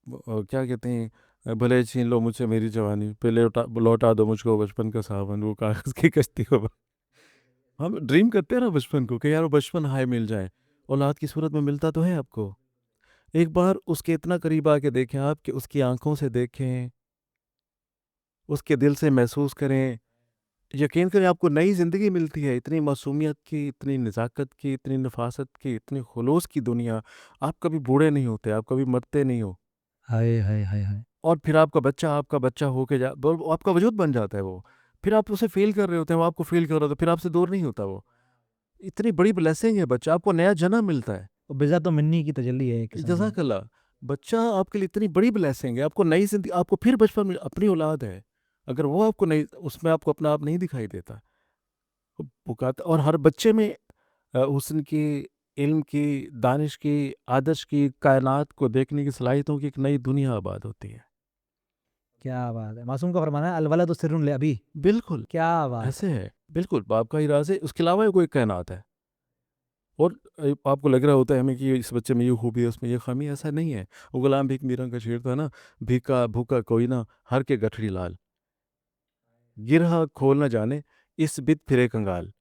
क्या कहते हैं, भले छीन लो मुझसे मेरी जवानी, पहले लौटा लौटा दो मुझको बचपन का सावन, वो कागज़ की कश्ती को। हम ड्रीम करते हैं ना बचपन को, कि यार वो बचपन हाय मिल जाए। औलाद की सूरत में मिलता तो है आपको। एक बार उसके इतना करीब आके देखें आप, कि उसकी आंखों से देखें, उसके दिल से महसूस करें, यकीन करें आपको नई ज़िंदगी मिलती है, इतनी मासूमियत की, इतनी नज़ाकत की, इतनी नफासत की, इतनी खुलूस की दुनिया। आप कभी बूढ़े नहीं होते, आप कभी मरते नहीं हो, हाय, हाय, हाय, हाय! और फिर आपका बच्चा होके वो आपका वजूद बन जाता है वो। फिर आप उसे फ़ील कर रहे होते हैं, वो आपको फ़ील कर रहा होता है, फिर आपसे दूर नहीं होता वो। इतनी बड़ी ब्लेसिंग है बच्चा, आपको नया जन्म मिलता है। वो बिज़ा तो मिन्नी की तजल्ली है एक किस्म की। जज़ाकल्लाह। बच्चा आपके लिए इतनी बड़ी ब्लेसिंग है, आपको नई ज़िंदगी, आपको फिर बचपन में अपनी औलाद है। अगर वो आपको नहीं, उसमें आपको अपना आप नहीं दिखाई देता। वो पुकारता, और हर बच्चे में हुस्न की, इल्म की, दानिश की, आदर्श की, कायनात को देखने की सलाहियतों की एक नई दुनिया आबाद होती है। क्या बात है! मासूम का फरमाना है अलवलदु सिर्रुन ले अबी। बिल्कुल, क्या बात है! ऐसे है। बिल्कुल, बाप का ही राज़ है, उसके अलावा कोई कायनात है। और आपको लग रहा होता है हमें कि इस बच्चे में ये खूबी है, उसमें ये खामी है, ऐसा नहीं है। वो गुलाम भीख मीरा का शेर था ना, भीखा भूखा कोई ना, हर के गठरी लाल। गिरहा खोल न जाने, इस बित फिरे कंगाल।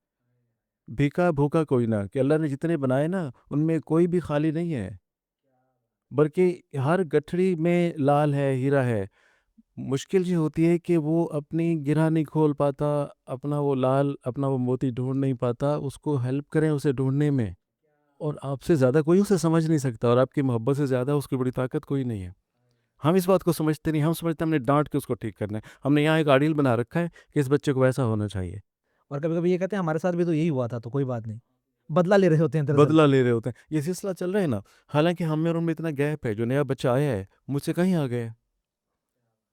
भीखा भूखा कोई ना, कि अल्लाह ने जितने बनाए ना, उनमें कोई भी खाली नहीं है, बल्कि हर गठरी में लाल है, हीरा है। मुश्किल ये होती है कि वो अपनी गिरह नहीं खोल पाता, अपना वो लाल, अपना वो मोती ढूँढ नहीं पाता, उसको हेल्प करें उसे ढूँढने में। और आपसे ज़्यादा कोई उसे समझ नहीं सकता, और आपकी मोहब्बत से ज़्यादा उसकी बड़ी ताकत कोई नहीं है। हम इस बात को समझते नहीं, हम समझते हैं हमने डाँट के उसको ठीक करना है। हमने यहाँ एक आइडियल बना रखा है कि इस बच्चे को वैसा होना चाहिए। और कभी-कभी ये कहते हैं हमारे साथ भी तो यही हुआ था, तो कोई बात नहीं। बदला ले रहे होते हैं दरअसल। बदला ले रहे होते हैं। ये सिलसिला चल रहा है ना, हालाँकि हम में और उनमें इतना गैप है, जो नया बच्चा आया है, मुझसे कहीं आ गया है।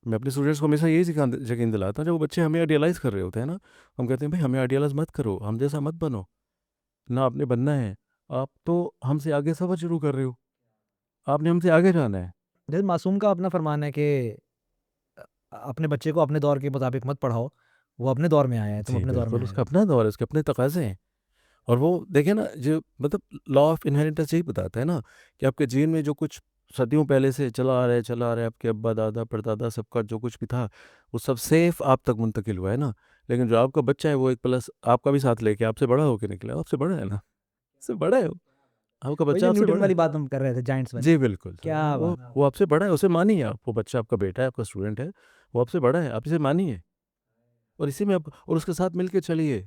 मैं अपने स्टूडेंट्स को हमेशा यही यकीन दिलाता हूँ, जब वो बच्चे हमें आइडियलाइज़ कर रहे होते हैं ना, हम कहते हैं भाई हमें आइडियलाइज़ मत करो, हम जैसा मत बनो, ना आपने बनना है। आप तो हमसे आगे सफ़र शुरू कर रहे हो, आपने हमसे आगे जाना है। जैसे मासूम का अपना फरमान है कि अपने बच्चे को अपने दौर के मुताबिक मत पढ़ाओ, वो अपने दौर में आया है, तुम जी, अपने दौर में बिल्कुल, आए उसका हो। अपना दौर है, उसके अपने तकाज़े हैं। और वो देखिए ना, जो मतलब लॉ ऑफ इनहेरिटेंस यही बताता है ना, कि आपके जीन में जो कुछ सदियों पहले से चला आ रहा है, आपके अब्बा, दादा, परदादा सबका जो कुछ भी था, वो सब सेफ आप तक मुंतकिल हुआ है ना। लेकिन जो आपका बच्चा है, वो एक प्लस आपका भी साथ लेके आपसे बड़ा होके निकला है, आपसे बड़ा है ना, आपसे बड़ा है वो। आपका वही बच्चा जो आपसे न्यूटन बड़ा है। वाली बात हम कर रहे थे, जायंट्स वाली। जी, बिल्कुल सर। क्या बात! वो आपसे बड़ा है, उसे मानिए आप। वो बच्चा आपका बेटा है, आपका स्टूडेंट है, वो आपसे बड़ा है, आप इसे मानिए। और इसी में आप और उसके साथ मिल के चलिए,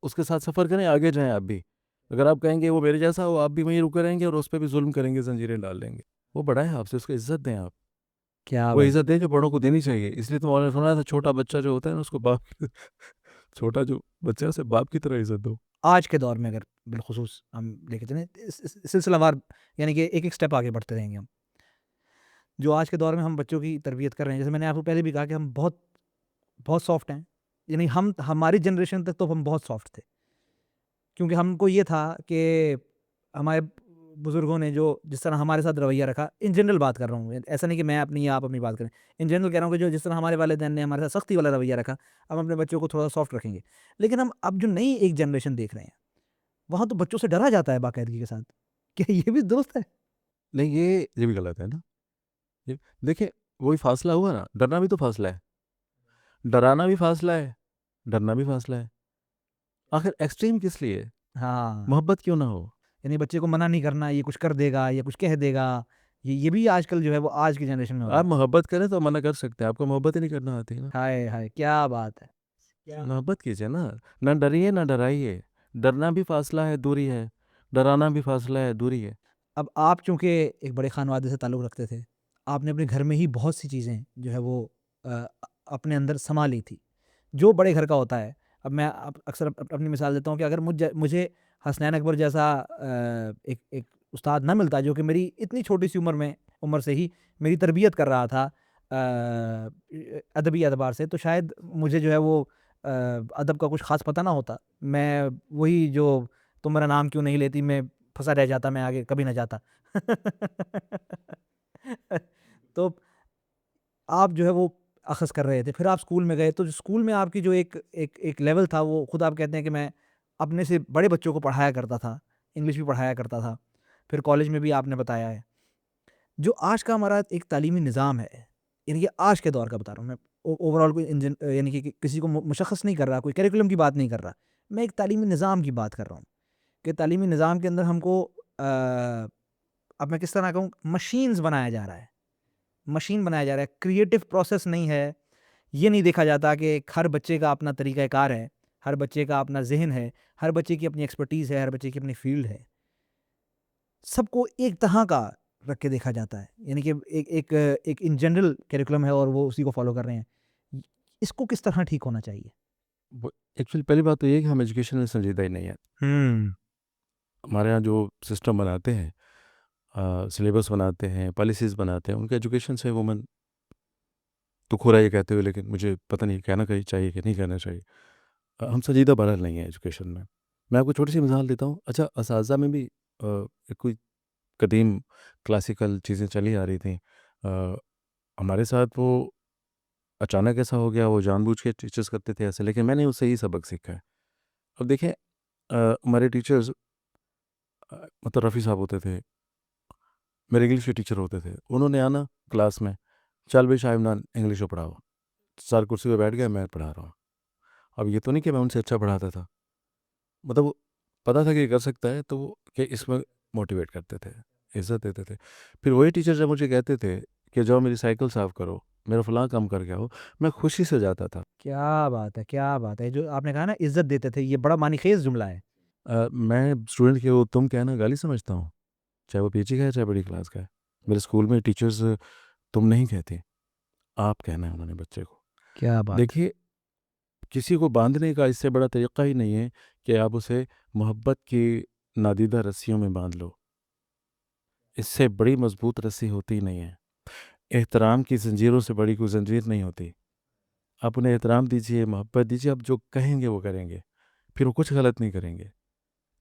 उसके साथ सफ़र करें, आगे जाएँ आप भी। अगर आप कहेंगे वो मेरे जैसा हो, आप भी वहीं रुके रहेंगे और उस पे भी ज़ुल्म करेंगे, ज़ंजीरें डाल देंगे। वो बड़ा है आपसे, उसको इज़्ज़त दें आप। क्या वो बात! इज़्ज़त दें जो बड़ों को देनी चाहिए। इसलिए तो मैंने सुना था, छोटा बच्चा जो होता है ना, उसको बाप छोटा जो बच्चा है उसे बाप की तरह इज़्ज़त दो। आज के दौर में अगर बिलख़ुसूस हम देखें चलें इस सिलसिलावार यानी कि एक-एक स्टेप आगे बढ़ते रहेंगे हम। जो आज के दौर में हम बच्चों की तरबियत कर रहे हैं, जैसे मैंने आपको पहले भी कहा कि हम बहुत बहुत सॉफ्ट हैं। यानी हम हमारी जनरेशन तक तो हम बहुत सॉफ्ट थे। क्योंकि हमको ये था कि हमारे बुज़ुर्गों ने जो जिस तरह हमारे साथ रवैया रखा, इन जनरल बात कर रहा हूँ, ऐसा नहीं कि मैं अपनी या आप अपनी बात करें। इन जनरल कह रहा हूँ कि जो जिस तरह हमारे वालिदैन ने हमारे साथ सख्ती वाला रवैया रखा, हम अपने बच्चों को थोड़ा सॉफ्ट रखेंगे। लेकिन हम अब जो नई एक जनरेशन देख रहे हैं, वहाँ तो बच्चों से डरा जाता है बाकायदगी के साथ। क्या ये भी दुरुस्त है? नहीं, ये भी गलत है ना। ये देखिए, वही फ़ासला हुआ ना, डरना भी तो फ़ासला है। डराना भी फ़ासला है, डरना भी फ़ासला है। आखिर एक्सट्रीम किस लिए? हाँ, मोहब्बत क्यों ना हो? यानी बच्चे को मना नहीं करना, ये कुछ कर देगा, ये कुछ कह देगा। ये भी आजकल जो है वो आज की जनरेशन में हो रहा आप है। मोहब्बत करें तो मना कर सकते हैं, आपको मोहब्बत ही नहीं करना आती ना। हाय, हाय! क्या बात है! क्या मोहब्बत कीजिए ना, ना डरिए ना डराइए। डरना भी फ़ासला है, दूरी है, डराना भी फ़ासला है, दूरी है। अब आप चूँकि एक बड़े ख़ानवादे से ताल्लुक़ रखते थे, आपने अपने घर में ही बहुत सी चीज़ें जो है वो अपने अंदर समा ली थी, जो बड़े घर का होता है। अब मैं अक्सर अपनी मिसाल देता हूँ कि अगर मुझे हसनैन अकबर जैसा एक एक उस्ताद ना मिलता जो कि मेरी इतनी छोटी-सी उम्र से ही मेरी तरबियत कर रहा था अदबी एतबार से, तो शायद मुझे जो है वो अदब का कुछ ख़ास पता ना होता। मैं वही जो तुम मेरा नाम क्यों नहीं लेती में फँसा रह जाता, मैं आगे कभी ना जाता। तो आप जो है वो अख़ज़ कर रहे थे, फिर आप स्कूल में गए, तो जो स्कूल में आपकी जो एक एक एक लेवल था, वो खुद आप कहते हैं कि मैं अपने से बड़े बच्चों को पढ़ाया करता था, इंग्लिश भी पढ़ाया करता था। फिर कॉलेज में भी आपने बताया है। जो आज का हमारा एक तालीमी निज़ाम है, यानी कि आज के दौर का बता रहा हूँ मैं, ओवरऑल कोई यानी कि किसी को मुशख़्ख़स नहीं कर रहा, कोई करिकुलम की बात नहीं कर रहा। मैं एक तालीमी निज़ाम की बात कर रहा हूँ, कि तालीमी निज़ाम के अंदर हमको अब मैं किस तरह कहूँ, मशीन्स बनाया जा रहा है। मशीन बनाया जा रहा है, क्रिएटिव प्रोसेस नहीं है। ये नहीं देखा जाता कि हर बच्चे का अपना तरीक़ा-ए-कार है, हर बच्चे का अपना ज़हन है, हर बच्चे की अपनी एक्सपर्टीज़ है, हर बच्चे की अपनी फ़ील्ड है। सबको एक तरह का रख के देखा जाता है। यानी कि एक एक एक इन जनरल करिकुलम है और वो उसी को फ़ॉलो कर रहे हैं। इ इसको किस तरह ठीक होना चाहिए? वो एक्चुअली पहली बात तो ये है कि हम एजुकेशन में संजीदा ही नहीं है। हुँ। हमारे यहाँ जो सिस्टम बनाते हैं, सिलेबस बनाते हैं, पॉलिसीज़ बनाते हैं, उनके एजुकेशन से अमूमन दुःख हो रहा है ये कहते हुए, लेकिन मुझे पता नहीं कहना कहीं चाहिए कि नहीं कहना चाहिए। हम संजीदा बहरहाल नहीं है एजुकेशन में। मैं आपको छोटी-सी मिसाल देता हूँ। अच्छा, असातिज़ा में भी एक कोई कदीम क्लासिकल चीज़ें चली आ रही थीं। हमारे साथ वो अचानक ऐसा हो गया, वो जानबूझ के टीचर्स करते थे ऐसे, लेकिन मैंने उससे ही सबक सीखा है। अब देखें हमारे टीचर्स मतलब रफ़ी साहब होते थे, मेरे इंग्लिश के टीचर होते थे, उन्होंने आना क्लास में, चल भाई शाह इमरान इंग्लिश को पढ़ाओ। सर कुर्सी पे बैठ गए, मैं पढ़ा रहा हूँ। अब ये तो नहीं कि मैं उनसे अच्छा पढ़ाता था, मतलब वो पता था कि ये कर सकता है, तो वो कि इसमें मोटिवेट करते थे, इज़्ज़त देते थे। फिर वही टीचर जब मुझे कहते थे कि जाओ मेरी साइकिल साफ़ करो, मेरा फ़लाँ काम करके आओ, मैं खुशी से जाता था। क्या बात है! क्या बात है! जो आपने कहा ना इज़्ज़त देते थे, ये बड़ा मानीख़ेज़ जुमला है। मैं स्टूडेंट के वो तुम कहना गाली समझता हूँ, चाहे वो पीजी का है, चाहे बड़ी क्लास का है। मेरे स्कूल में टीचर्स तुम नहीं कहते, आप कहना है उन्होंने बच्चे को। क्या बात! देखिए, किसी को बाँधने का इससे बड़ा तरीक़ा ही नहीं है कि आप उसे मोहब्बत की नादीदा रस्सियों में बाँध लो। इससे बड़ी मज़बूत रस्सी होती ही नहीं है। एहतराम की ज़ंजीरों से बड़ी कोई ज़ंजीर नहीं होती। आप उन्हें एहतराम दीजिए, मोहब्बत दीजिए, आप जो कहेंगे वो करेंगे। फिर वो कुछ गलत नहीं करेंगे।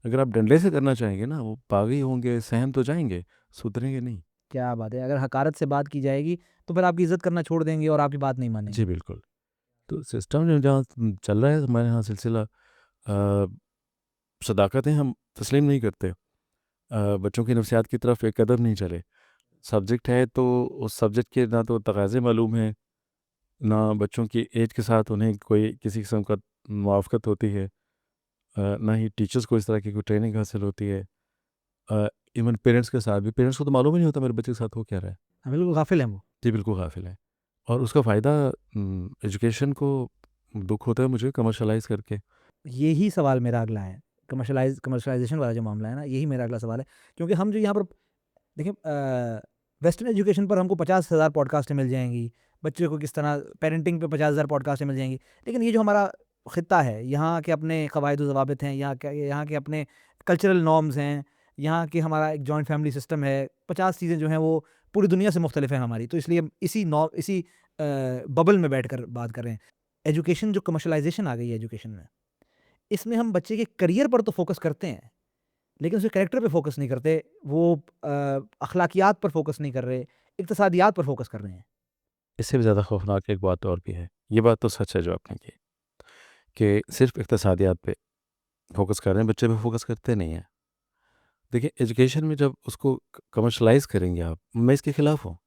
अगर आप डंडे से करना चाहेंगे ना, वो बागी होंगे, सहम तो जाएँगे, सुधरेंगे नहीं। क्या बात है! अगर हक़ारत से बात की जाएगी, तो फिर आपकी इज़्ज़त करना छोड़ देंगे और आपकी बात नहीं जी, मानेंगे। बिल्कुल। तो सिस्टम जो जहाँ चल रहा है हमारे यहाँ सिलसिला सदाकतें हम तस्लीम नहीं करते। बच्चों की नफ्सियात की तरफ एक कदम नहीं चले। सब्जेक्ट है तो उस सब्जेक्ट के ना तो तकाज़े मालूम हैं, ना बच्चों की एज के साथ उन्हें कोई किसी किस्म का मुआफ़क़त होती है। ना ही टीचर्स को इस तरह की कोई ट्रेनिंग हासिल होती है। अ, इवन पेरेंट्स के साथ भी, पेरेंट्स को तो मालूम ही नहीं होता मेरे बच्चे के साथ हो क्या रहा है। हाँ, बिल्कुल गाफ़िल हैं वो। जी, बिल्कुल गाफ़िल हैं। और उसका फ़ायदा एजुकेशन को दुःख होता है मुझे कमर्शियलाइज़ करके। यही सवाल मेरा अगला है। कमर्शियलाइज़ेशन वाला जो मामला है ना, यही मेरा अगला सवाल है। क्योंकि हम जो यहाँ पर देखिए वेस्टर्न एजुकेशन पर हमको 50,000 पॉडकास्टें मिल जाएँगी। बच्चे को किस तरह पेरेंटिंग पे 50,000 पॉडकास्टें मिल जाएँगी। लेकिन ये जो हमारा ख़ित्ता है, यहाँ के अपने क़वायद-व-ज़वाबित हैं, यहाँ के अपने कल्चरल नॉर्म्स हैं, यहाँ के हमारा एक जॉइंट फैमिली सिस्टम है। 50 चीज़ें जो हैं वो पूरी दुनिया से मुख्तलिफ हैं हमारी। तो इसलिए हम इसी बबल में बैठकर बात कर रहे हैं। एजुकेशन जो कमर्शियलाइज़ेशन आ गई है एजुकेशन में, इसमें हम बच्चे के करियर पर तो फ़ोकस करते हैं, लेकिन उसके कैरेक्टर पे फ़ोकस नहीं करते। वो अखलाकियात पर फ़ोकस नहीं कर रहे, इक़्तिसादियात पर फ़ोकस कर रहे हैं। इससे भी ज़्यादा खौफ़नाक एक बात और भी है। ये बात तो सच है जो आपने की, कि सिर्फ़ इक़्तिसादियात पे फ़ोकस कर रहे हैं, बच्चे पे फ़ोकस करते नहीं हैं। देखिए एजुकेशन में जब उसको कमर्शियलाइज़ करेंगे आप, मैं इसके ख़िलाफ़ हूँ।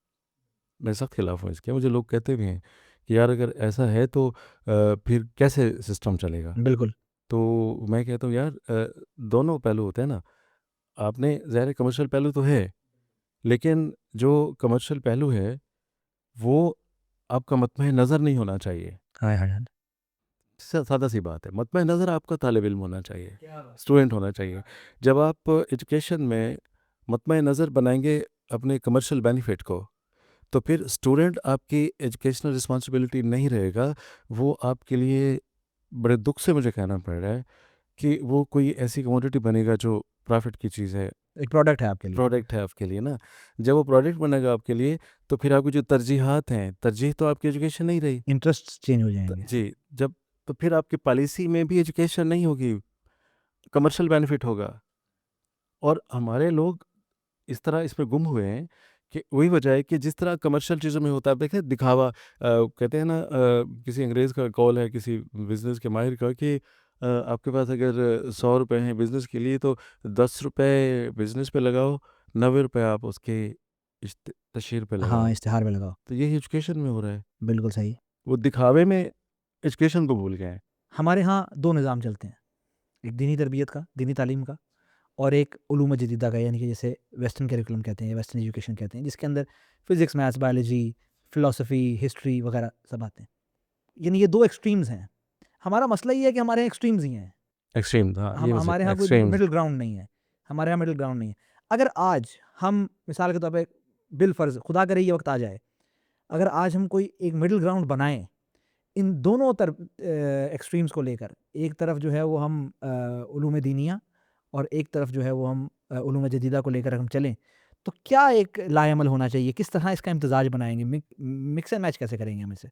मैं सख्त खिलाफ़ हूँ इसके। मुझे लोग कहते भी हैं कि यार अगर ऐसा है तो फिर कैसे सिस्टम चलेगा? बिल्कुल। तो मैं कहता हूँ यार दोनों पहलू होते हैं ना। आपने ज़ाहिर है कमर्शियल पहलू तो है, लेकिन जो कमर्शियल पहलू है वो आपका मतमह नज़र नहीं होना चाहिए। हाय, हाय, हाय! सादा-सी बात है। मतमह नज़र आपका तालिब इल्म होना चाहिए, क्या बात! स्टूडेंट होना चाहिए। जब आप एजुकेशन में मतमह नज़र बनाएँगे अपने कमर्शियल बेनिफिट को, तो फिर स्टूडेंट आपकी एजुकेशनल रिस्पॉन्सिबिलिटी नहीं रहेगा। वो आपके लिए बड़े दुख से मुझे कहना पड़ रहा है कि वो कोई ऐसी कमोडिटी बनेगा जो प्रॉफ़िट की चीज़ है, एक प्रोडक्ट है आपके लिए। प्रोडक्ट है आपके लिए ना। जब वो प्रोडक्ट बनेगा आपके लिए, तो फिर आपकी जो तरजीहात हैं, तरजीह तो आपकी एजुकेशन नहीं रही। इंटरेस्ट्स चेंज हो जाएँगे। जी, जब तो फिर आपकी पॉलिसी में भी एजुकेशन नहीं होगी, कमर्शियल बेनिफिट होगा। और हमारे लोग इस तरह इसमें गुम हुए हैं कि वही वजह है कि जिस तरह कमर्शियल चीज़ों में होता है, आप देखें दिखावा कहते हैं ना किसी अंग्रेज़ का कॉल है किसी बिज़नेस के माहिर का कि आपके पास अगर 100 रुपए हैं बिज़नेस के लिए तो 10 रुपए बिज़नेस पे लगाओ, 90 रुपए आप उसके तशहीर पे हाँ, लगाओ। इश्तिहार में लगाओ। तो यही एजुकेशन में हो रहा है। बिल्कुल सही। वो दिखावे में एजुकेशन को भूल गए हैं। हमारे यहाँ 2 निज़ाम चलते हैं। एक दीनी तरबियत का, दीनी तालीम का और एक उलूम जदीदा का यानी कि जिसे वेस्टर्न करिकुलम कहते हैं या वेस्टर्न एजुकेशन कहते हैं, जिसके अंदर physics, maths, biology, philosophy, history वगैरह सब आते हैं। यानी ये 2 एक्सट्रीम्स हैं। हमारा मसला ये है कि हमारे यहाँ एक्सट्रीम्स ही हैं। एक्सट्रीम हाँ, ये हम बस हमारे यहाँ कोई एक्सट्रीम्स मिडल ग्राउंड नहीं है। हमारे यहाँ मिडल ग्राउंड नहीं है। अगर आज हम मिसाल के तौर पे बिलफ़र्ज़ खुदा करे ये वक़्त आ जाए, अगर आज हम कोई एक मिडल ग्राउंड बनाएँ, इन दोनों एक्सट्रीम्स को लेकर, एक तरफ जो है वो हम उलूम दीनिया और एक तरफ जो है वो हम उलूम जदीदा को लेकर हम चलें, तो क्या एक लाएमल होना चाहिए? किस तरह इसका इम्तिज़ाज बनाएँगे? मिक्स एंड मैच कैसे करेंगे हम इसे?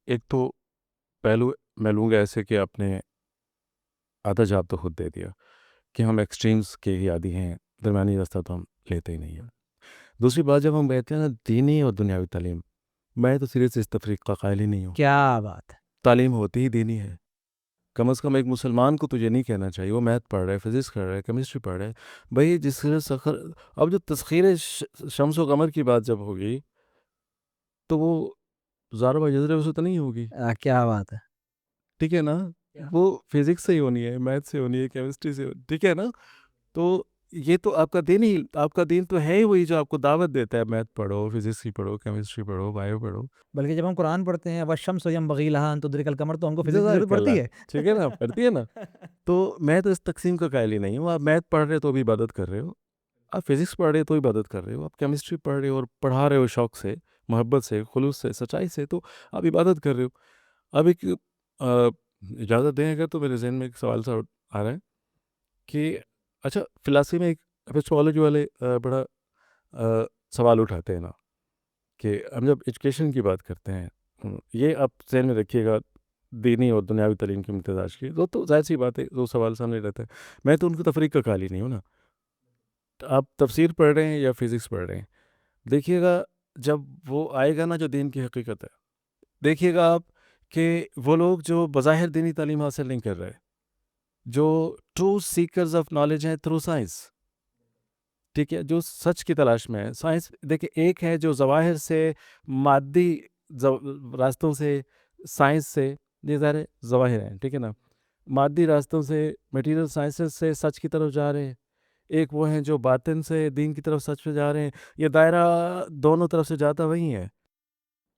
एक तो पहलू मैं लूँगा ऐसे कि आपने आधा जवाब तो खुद दे दिया कि हम एक्सट्रीम्स के ही आदी हैं, दरमियानी रास्ता तो हम लेते ही नहीं हैं। दूसरी बात जब हम कहते हैं ना दीनी और दुनियावी तालीम, मैं तो सीरियस इस तफरीक का कायल ही नहीं हूँ। क्या बात है। तालीम होती ही दीनी है। कम से कम एक मुसलमान को तो ये नहीं कहना चाहिए वो मैथ पढ़ रहा है, फिजिक्स कर रहा है, केमिस्ट्री पढ़ रहा है, भाई जिसके सखर। अब जो तस्खीर शम्स व कमर की बात जब होगी तो वो ज़ारा बाजरे से तो नहीं होगी, क्या बात है। ठीक है ना। वो फिजिक्स से ही होनी है, मैथ से होनी है, केमिस्ट्री से ठीक है ना। तो ये तो आपका दिन ही, आपका दिन तो है ही वही जो आपको दावत देता है, मैथ पढ़ो, फिजिक्स की पढ़ो, केमिस्ट्री पढ़ो, बायो पढ़ो। बल्कि जब हम कुरान पढ़ते हैं वशम्स यंबगी लहा अन तुदरिकल कमर, तो हमको फिजिक्स की जरूरत पड़ती जज़ाकल्लाह, है। ठीक है ना, पढ़ती है ना। तो मैं तो इस तकसीम का कायल ही नहीं हूँ। आप मैथ पढ़ रहे हो तो भी इबादत कर रहे हो, आप फिजिक्स पढ़ रहे हो तो इबादत कर रहे हो, आप केमिस्ट्री पढ़ रहे हो और पढ़ा रहे हो शौक से, मोहब्बत से, खुलूस से, सच्चाई से, तो आप इबादत कर रहे हो। अब एक इजाज़त दें अगर, तो मेरे जहन में एक सवाल सा आ रहा है कि अच्छा फिलासफी में एक एपिस्टेमोलॉजी वाले बड़ा सवाल उठाते हैं ना कि हम जब एजुकेशन की बात करते हैं, ये आप जहन में रखिएगा, दीनी और दुनियावी तालीम की इम्तिज़ाज की, तो जाहिर सी बात है वो सवाल सामने रहता है। मैं तो उनकी तफरीक का कायल ही नहीं हूँ ना। तो आप तफसीर पढ़ रहे हैं या फिज़िक्स पढ़ रहे हैं, देखिएगा जब वो आएगा ना जो दीन की हकीकत है, देखिएगा आप कि वो लोग जो बज़ाहिर दीनी तालीम हासिल नहीं कर रहे, जो ट्रू सीकर्स ऑफ नॉलेज हैं थ्रू साइंस, ठीक है, जो सच की तलाश में है। साइंस देखिए, एक है जो ज़वाहिर से, मादी रास्तों से, साइंस से, ये सारे ज़वाहिर हैं, ठीक है ना, मादी रास्तों से, मटेरियल साइंसेस से सच की तरफ जा रहे हैं। एक वो हैं जो बातिन से दीन की तरफ सच पे जा रहे हैं। ये दायरा दोनों तरफ से जाता वही है।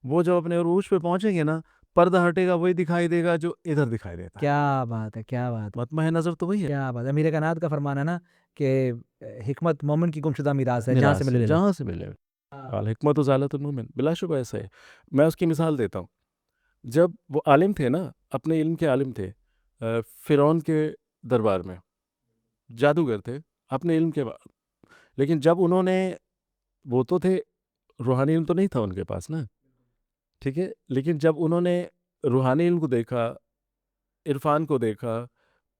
वो जब अपने उरूज पे पहुंचेंगे ना, पर्दा हटेगा, वही दिखाई देगा जो इधर दिखाई देता है। क्या बात है, क्या बात है, मतमह नज़र तो वही है। क्या बात है। अमीर कायनात का फरमान है ना कि हिकमत मोमिन की गुमशुदा मीरास है, जहाँ से निराश मिले है ले लो। जहाँ से मिले। अल हिकमत ज़ालतुल मोमिन, बिलाशुबह ऐसा है। मैं उसकी मिसाल देता हूँ। जब वो आलिम थे ना, अपने इल्म के आलिम थे, फ़िरौन के दरबार में जादूगर थे अपने इल्म के बाद, लेकिन जब उन्होंने, वो तो थे, रूहानी इल्म तो नहीं था उनके पास ना, ठीक है, लेकिन जब उन्होंने रूहानी इल्म को देखा, इरफान को देखा,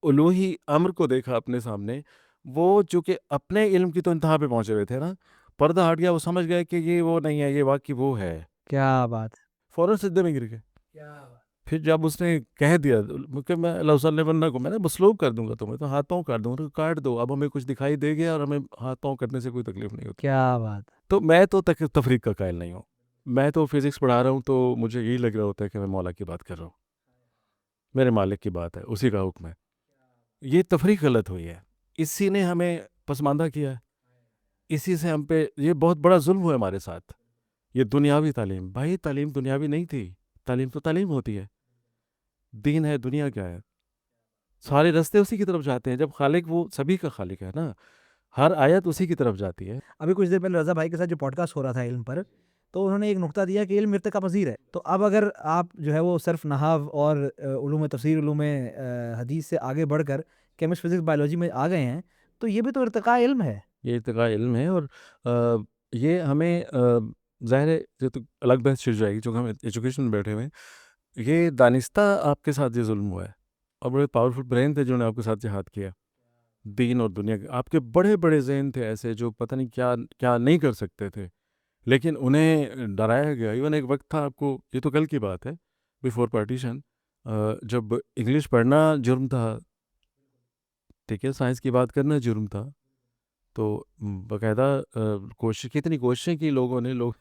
उलूही अम्र को देखा अपने सामने, वो चूँकि अपने इल्म की तो इंतहा पे पहुँचे हुए थे ना, पर्दा हट गया, वो समझ गए कि ये वो नहीं है, ये वाक़ई वो है। क्या बात है, फ़ौरन सिजदे में गिर गए। क्या बात। फिर जब उसने कह दिया कि मैं लौसल्लबन्ना को मैंने मसलूब कर दूंगा तुम्हें, तो हाथ पाँव काट दूंगा, तो काट दो, अब हमें कुछ दिखाई दे गया और हमें हाथ पाँव कटने से कोई तकलीफ नहीं होती। क्या बात है। तो मैं तो तफरीक का कायल नहीं हूँ। मैं तो फिज़िक्स पढ़ा रहा हूँ तो मुझे यही लग रहा होता है कि मैं मौला की बात कर रहा हूँ, मेरे मालिक की बात है, उसी का हुक्म है। ये तफरीक गलत हुई है, इसी ने हमें पसमानदा किया है, इसी से हम पे ये बहुत बड़ा जुल्म हुआ हमारे साथ। ये दुनियावी तालीम, भाई तालीम दुनियावी नहीं थी, तालीम तो तालीम होती है, दीन है, दुनिया क्या है, सारे रास्ते उसी की तरफ जाते हैं। जब खालिक वो सभी का खालिक है ना, हर आयत उसी की तरफ जाती है। अभी कुछ देर पहले रज़ा भाई के साथ जो पॉडकास्ट हो रहा था इल्म पर, तो उन्होंने एक नुक्ता दिया कि इल्म इर्तिका पज़ीर है। तो अब अगर आप जो है वो सिर्फ नहव और उलूम तफसीर, उलूम हदीस से आगे बढ़कर केमिस्ट्री, फिजिक्स, बायोलॉजी में आ गए हैं, तो ये भी तो इर्तिका इल्म है। ये इर्तिका इल्म है। और ये हमें ज़ाहिर है, ये तो अलग बहस छिड़ जाएगी, जो हम एजुकेशन में बैठे हुए हैं, ये दानिस्ता आपके साथ ये जुल्म हुआ है, और बड़े पावरफुल ब्रेन थे जिन्होंने आपके साथ जिहाद किया, दीन और दुनिया के आपके बड़े बड़े जहन थे ऐसे जो पता नहीं क्या क्या नहीं कर सकते थे, लेकिन उन्हें डराया गया। इवन एक वक्त था, आपको ये तो कल की बात है, बिफोर पार्टीशन, जब इंग्लिश पढ़ना जुर्म था, ठीक है, साइंस की बात करना जुर्म था, तो बाकायदा कोशिश, कितनी कोशिशें की लोगों ने, लोग,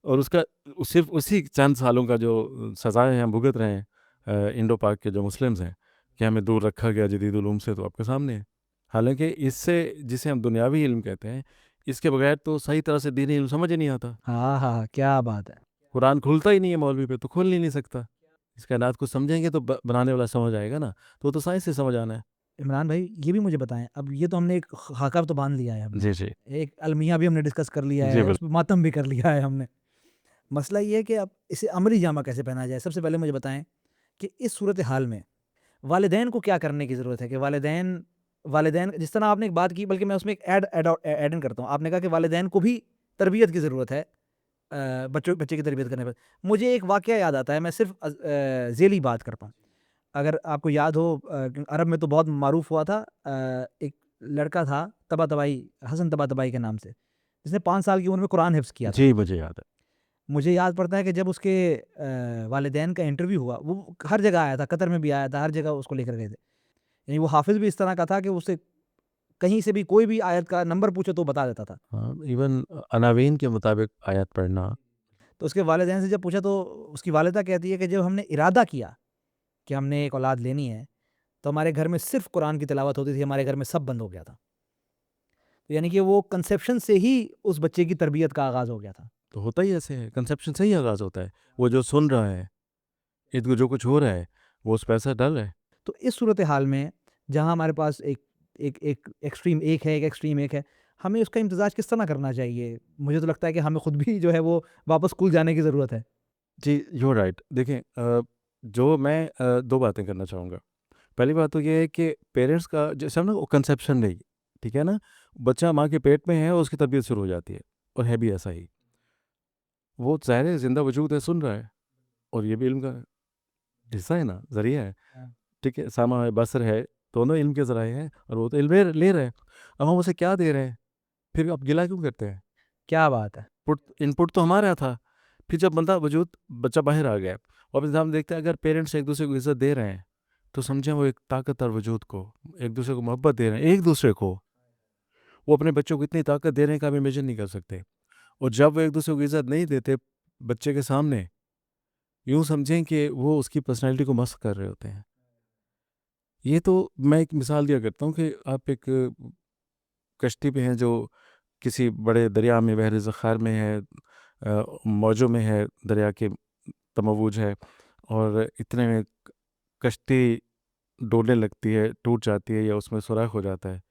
और उसका सिर्फ उसी चंद सालों का जो सज़ाएँ हम भुगत रहे हैं, इंडो पाक के जो मुस्लिम्स हैं, कि हमें दूर रखा गया जदीद उलूम से, तो आपके सामने है। हालांकि इससे, जिसे हम दुनियावी इल्म कहते हैं, इसके बगैर तो सही तरह से दीनी इल्म समझ ही नहीं आता। हाँ हाँ हाँ, क्या बात है। कुरान खुलता ही नहीं है मौलवी पे, तो खोल ही नहीं सकता। इस कायनात को समझेंगे तो बनाने वाला समझ आएगा ना, तो वो तो साइंस से समझ आना है। इमरान भाई ये भी मुझे बताएं, अब ये तो हमने एक खाका तो बांध लिया है हमने, जी जी एक अलमिया भी हमने डिस्कस कर लिया जी है, उस बिल्कुल। पर मातम भी कर लिया है हमने। मसला ये है कि अब इसे अमली जामा कैसे पहना जाए। सबसे पहले मुझे बताएं कि इस सूरत हाल में वालिदैन को क्या करने की ज़रूरत है। कि वालिदैन वालिदैन जिस तरह आपने एक बात की, बल्कि मैं उसमें एक ऐड इन करता हूँ। आपने कहा कि वालिदैन को भी तरबियत की ज़रूरत है, बच्चे की तरबियत करने पर। मुझे एक वाक़या याद आता है, मैं सिर्फ ज़ेली बात करता हूँ। अगर आपको याद हो, अरब में तो बहुत मारूफ हुआ था, एक लड़का था तबातबाई, हसन तबातबाई के नाम से, जिसने 5 साल की उम्र में कुरान हिफ्ज़ किया था। जी मुझे याद है। मुझे याद पड़ता है कि जब उसके वालिदैन का इंटरव्यू हुआ, वो हर जगह आया था, कतर में भी आया था, हर जगह उसको लेकर गए थे। यानी वो हाफ़िज़ भी इस तरह का था कि उससे कहीं से भी कोई भी आयत का नंबर पूछो तो बता देता था। हाँ, इवन अनावीन के मुताबिक आयत पढ़ना। तो उसके वालिदैन से जब पूछा तो उसकी वालिदा कहती है कि जब हमने इरादा किया कि हमने एक औलाद लेनी है, तो हमारे घर में सिर्फ़ कुरान की तिलावत होती थी, हमारे घर में सब बंद हो गया था। तो यानी कि वो कंसेप्शन से ही उस बच्चे की तरबियत का आगाज़ हो गया था। तो होता ही ऐसे है, कंसेप्शन से ही आगाज़ होता है। वो जो सुन रहा है, इर्द-गिर्द जो कुछ हो रहा है, वो उस पे असर डाल रहा है। तो इस सूरत-ए-हाल में जहाँ हमारे पास एक एक एक एक्सट्रीम एक है, एक एक्सट्रीम एक है, हमें उसका इम्तिज़ाज किस तरह करना चाहिए? मुझे तो लगता है कि हमें खुद भी जो है वो वापस स्कूल जाने की ज़रूरत है। जी, यू आर राइट। देखें जो मैं 2 बातें करना चाहूँगा। पहली बात तो ये है कि पेरेंट्स का जैसे हम ना वो कंसेप्शन नहीं, ठीक है ना? बच्चा माँ के पेट में है और उसकी तबीयत शुरू हो जाती है और है भी ऐसा ही। वो ज़ाहिर है ज़िंदा वजूद है, सुन रहा है और ये भी इल्म का हिस्सा है ना, ज़रिया है, हाँ। ठीक है? सामा है, बसर है, दोनों इल्म के ज़राए हैं और वो तो इल्म ले रहे हैं। अब हम उसे क्या दे रहे हैं? फिर आप गिला क्यों करते हैं? क्या बात है! इनपुट तो हमारा था। फिर जब बच्चा बाहर आ गया और फिर हम देखते हैं अगर पेरेंट्स एक-दूसरे को इज़्ज़त दे रहे हैं, तो समझें वो एक ताकतवर वजूद को, एक-दूसरे को मोहब्बत दे रहे हैं, एक-दूसरे को। वो अपने बच्चों को इतनी ताकत दे रहे हैं कि आप इमेजिन नहीं कर सकते। और जब वो एक-दूसरे को इज़्ज़त नहीं देते बच्चे के सामने, यूँ समझें कि वो उसकी पर्सनैलिटी को मस्ख़ कर रहे होते हैं। ये तो मैं एक मिसाल दिया करता हूँ कि आप एक कश्ती पे हैं जो किसी बड़े दरिया में बहर ज़ख़ार में है, मौजों में है, दरिया के तमव्वुज है और इतने में कश्ती डोलने लगती है, टूट जाती है या उसमें सुराख हो जाता है।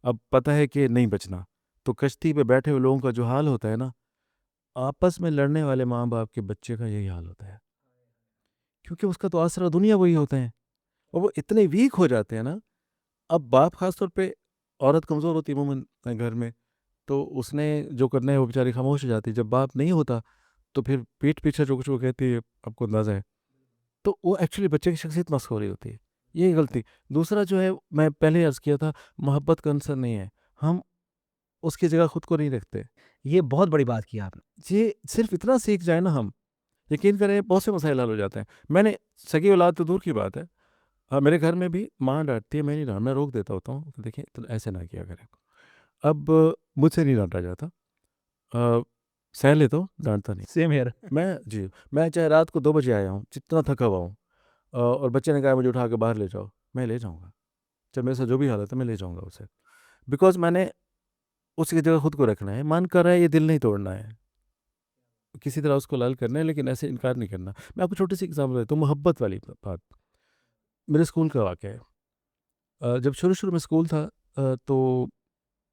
अब पता है कि नहीं बचना, तो कश्ती पे बैठे हुए लोगों का जो हाल होता है ना, आपस में लड़ने वाले माँ-बाप के बच्चे का यही हाल होता है। क्योंकि उसका तो आसरा दुनिया वही होते हैं और वो इतने वीक हो जाते हैं ना, अब बाप ख़ास तौर पे औरत कमज़ोर होती है अमूमन घर में, तो उसने जो करना है वो बेचारी खामोश हो जाती है। जब बाप नहीं होता, तो फिर पीठ पीछे जो कुछ वो कहती है, आपको अंदाज़ा है। तो वो एक्चुअली बच्चे की शख्सियत मस्ख़ हो रही होती है। ये गलती। दूसरा जो है मैं पहले अर्ज़ किया था, मोहब्बत का आंसर नहीं है। हम उसकी जगह खुद को नहीं रखते। ये बहुत बड़ी बात की आपने। ये सिर्फ़ इतना सीख जाए ना हम, यकीन करें बहुत से मसाइल हल हो जाते हैं। मैंने सगी औलाद तो दूर की बात है। मेरे घर में भी माँ डाँटती है, मैं नहीं मैं रोक देता होता हूँ, कि देखिए तो ऐसे ना किया करें। अब मुझसे नहीं डाँटा जाता। अ, सह लेता हूँ, डाँटता नहीं। Same here. मैं चाहे रात को 2 बजे आया हूँ, जितना थका हुआ हूँ और बच्चे ने कहा मुझे उठा के बाहर ले जाओ, मैं ले जाऊँगा। चाहे मेरे साथ जो भी हालत है, मैं ले जाऊँगा उसे। बिकॉज़ मैंने उसकी जगह खुद को रखना है। मन कर रहा है, ये दिल नहीं तोड़ना है। किसी तरह उसको लाल करना है, लेकिन ऐसे इनकार नहीं करना। मैं आपको छोटी-सी एग्ज़ाम्पल देता हूँ, मोहब्बत वाली बात। मेरे स्कूल का वाक़या है। जब शुरू-शुरू में स्कूल था तो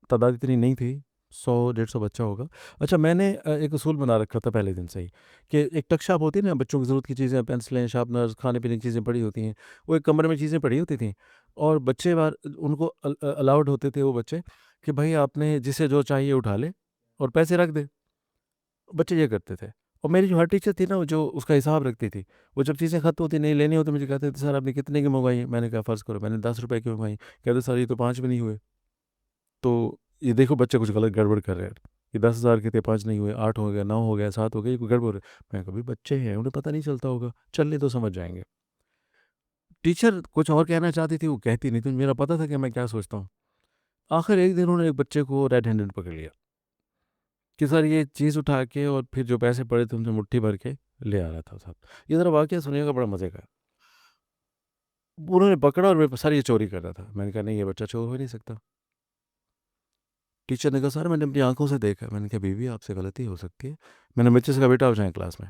तादाद इतनी नहीं थी, 100 डेढ़ 100 बच्चा होगा। अच्छा मैंने एक उसूल बना रखा था पहले दिन से ही कि एक टक-शॉप होती है ना, बच्चों की ज़रूरत की चीज़ें, पेंसिलें, शार्पनर्स, खाने-पीने की चीज़ें पड़ी होती हैं। वो एक कमरे में चीज़ें पड़ी होती थीं और बच्चे बाहर उनको अलाउड होते थे वो बच्चे कि भई आपने जिसे जो चाहिए उठा ले और पैसे रख दे। बच्चे ये करते थे और मेरी जो हेड टीचर थी ना, वो जो उसका हिसाब रखती थी, वो जब चीज़ें खत्म होती नहीं लेनी हो तो मुझे कहते थे, "सर आपने कितने की मँगवाई?" मैंने कहा, "फ़र्ज़ करो मैंने ₹10 की मँगवाई।" कहते, "सर ये तो 5 भी नहीं हुए।" तो ये देखो बच्चे कुछ गलत गड़बड़ कर रहे हैं। ये 10,000 के थे, 5 नहीं हुए, 8 हो गए, 9 हो गए, 7 हो गए, ये कोई गड़बड़ है। मैं कहा, "भई बच्चे हैं, उन्हें पता नहीं चलता होगा, चलने दो समझ जाएँगे।" टीचर कुछ और कहना चाहती थी, वो कहती नहीं थी, मेरा पता था कि मैं क्या सोचता हूँ। आखिर एक दिन उन्होंने एक बच्चे को रेड हैंडेड पकड़ लिया कि सर ये चीज़ उठा के और फिर जो पैसे पड़े थे उनसे मुट्ठी भर के ले आ रहा था साहब। ये ज़रा वाक़या सुनिएगा, बड़ा मज़े का है। उन्होंने पकड़ा और मेरे पे सर ये चोरी कर रहा था। मैंने कहा नहीं, ये बच्चा चोर हो ही नहीं सकता। टीचर ने कहा सर मैंने अपनी आँखों से देखा। मैंने कहा बीवी आपसे गलती हो सकती है। मैंने बच्चे से कहा बेटा आप जाएँ क्लास में।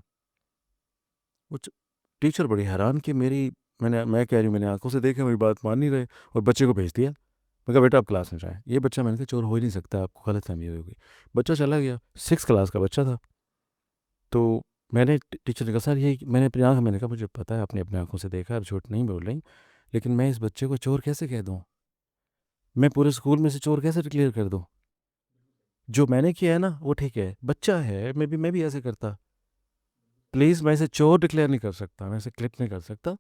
वो च टीचर बड़ी हैरान कि मैं कह रही हूँ मैंने आँखों से देखा, मेरी बात मान नहीं रहे और बच्चे को भेज दिया। मैं कहा बेटा आप क्लास में जाएँ। ये बच्चा, मैंने कहा चोर हो ही नहीं सकता, आपको गलतफ़हमी हुई होगी। बच्चा चला गया, 6th क्लास का बच्चा था। तो मैंने टीचर ने कहा सर ये मैंने अपनी आँख, मैंने कहा मुझे पता है आपने अपनी आँखों से देखा, आप झूठ नहीं बोल रही, लेकिन मैं इस बच्चे को चोर कैसे कह दूँ? मैं पूरे स्कूल में से चोर कैसे डिक्लेयर कर दूँ? जो मैंने किया है ना वो ठीक है, बच्चा है, मैं भी ऐसे करता। प्लीज़ मैं इसे चोर डिक्लेयर नहीं कर सकता, मैं इसे क्लिप नहीं कर सकता।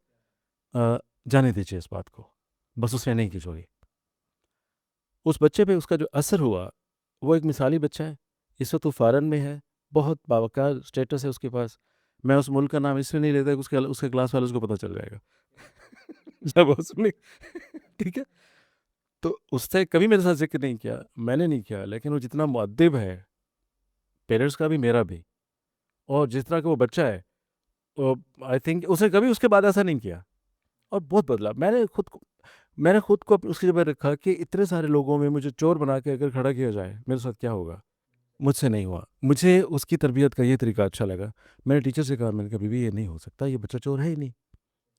जाने दीजिए इस बात को। बस उसने नहीं की चोरी। उस बच्चे पे उसका जो असर हुआ, वो एक मिसाली बच्चा है। इस वक़्त वो फ़ॉरेन में है, बहुत बावकार स्टेटस है उसके पास। मैं उस मुल्क का नाम इसलिए नहीं लेता कि उसके क्लास वाले उसको पता चल जाएगा जब वो सुने ठीक है। तो उससे कभी मेरे साथ जिक्र नहीं किया, मैंने नहीं किया, लेकिन वो जितना मुअद्दिब है, पेरेंट्स का भी मेरा भी, और जिस तरह का वो बच्चा है, आई थिंक उसने कभी उसके बाद ऐसा नहीं किया और बहुत बदला। मैंने खुद को उसकी जगह रखा कि इतने सारे लोगों में मुझे चोर बना के अगर खड़ा किया जाए मेरे साथ क्या होगा। मुझसे नहीं हुआ। मुझे उसकी तरबियत का ये तरीका अच्छा लगा। मैंने टीचर से कहा, मैंने कहा बीबी ये नहीं हो सकता, ये बच्चा चोर है ही नहीं।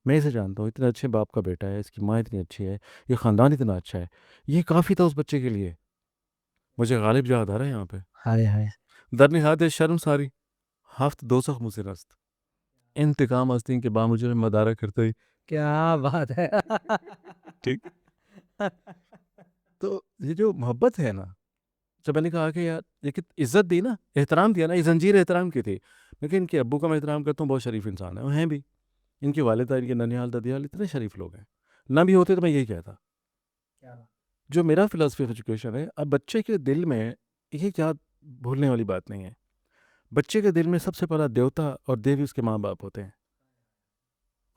मैं इसे जानता हूँ, इतने अच्छे बाप का बेटा है, इसकी माँ इतनी अच्छी है, ये ख़ानदान इतना अच्छा है, ये काफ़ी था उस बच्चे के लिए। मुझे गालिब याद आ रहा है यहाँ पे। हाय हाय, दर निहायत शर्म सारी, हफ्त दो सख मुझसे रस्त, इंतकाम आस्तीन के बामुझे मदारा करते ही। क्या बात है। ठीक। तो ये जो मोहब्बत है ना, जब मैंने कहा कि यार ये कि इज्जत दी ना, एहतराम दिया ना, ये जंजीर एहतराम की थी। लेकिन इनके अब्बू का मैं एहतराम करता हूँ, बहुत शरीफ इंसान है, वो हैं भी। इनके वालिदा, इनके ननिहाल ददियाल इतने शरीफ लोग हैं। ना भी होते तो मैं यही कहता। जो मेरा फिलॉसफी ऑफ एजुकेशन है, अब बच्चे के दिल में, ये क्या भूलने वाली बात नहीं है, बच्चे के दिल में सबसे पहला देवता और देवी उसके माँ बाप होते हैं।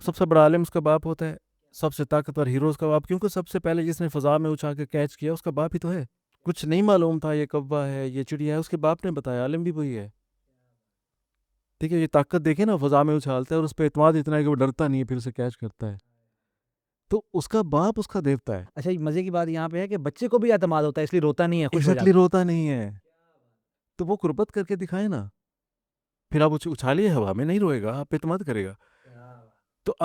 सबसे बड़ा आलिम उसका बाप होता है, सबसे ताकतवर हीरो उसका बाप, क्योंकि सबसे पहले जिसने फ़ज़ा में उछा के कैच किया उसका बाप ही तो है। कुछ नहीं मालूम था ये कौवा है, ये चिड़िया है, उसके बाप ने बताया, आलिम भी वही है। ठीक है, ये ताकत देखे ना, फ़ज़ा में उछालता है और उस पर इतमाद इतना है कि वो डरता नहीं है, फिर उसे कैच करता है। तो उसका बाप उसका देवता है। अच्छा, मजे की बात यहाँ पे है कि बच्चे को भी एतमाद होता है, इसलिए रोता नहीं है, खुश हो एग्जैक्टली, जाता रोता नहीं है। तो वो कुर्बत करके दिखाए ना, फिर आप उसे उछालिए हवा में, नहीं रोएगा, आप पे इत्मीनान करेगा। है। तो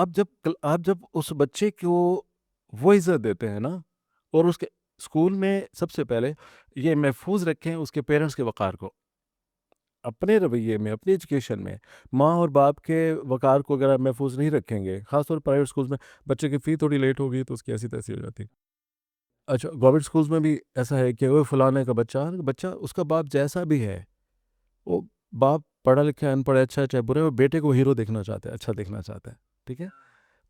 आप जब उस बच्चे को वो इज्जत देते हैं ना, और उसके स्कूल में सबसे पहले ये महफूज रखें उसके पेरेंट्स के वक़ार को, अपने रवैये में, अपनी एजुकेशन में माँ और बाप के वक़ार को अगर आप महफूज नहीं रखेंगे, ख़ासतौर पर प्राइवेट स्कूल्स में, बच्चे की फ़ी थोड़ी लेट होगी तो उसकी ऐसी तैसी हो जाती है। अच्छा, गवर्नमेंट स्कूल्स में भी ऐसा है कि वो फलाने का बच्चा बच्चा उसका बाप जैसा भी है, वो बाप पढ़ा लिखा है, अनपढ़ है, अच्छा है चाहे बुरा है, वो बेटे को हीरो देखना चाहता है, अच्छा देखना चाहता है। ठीक है?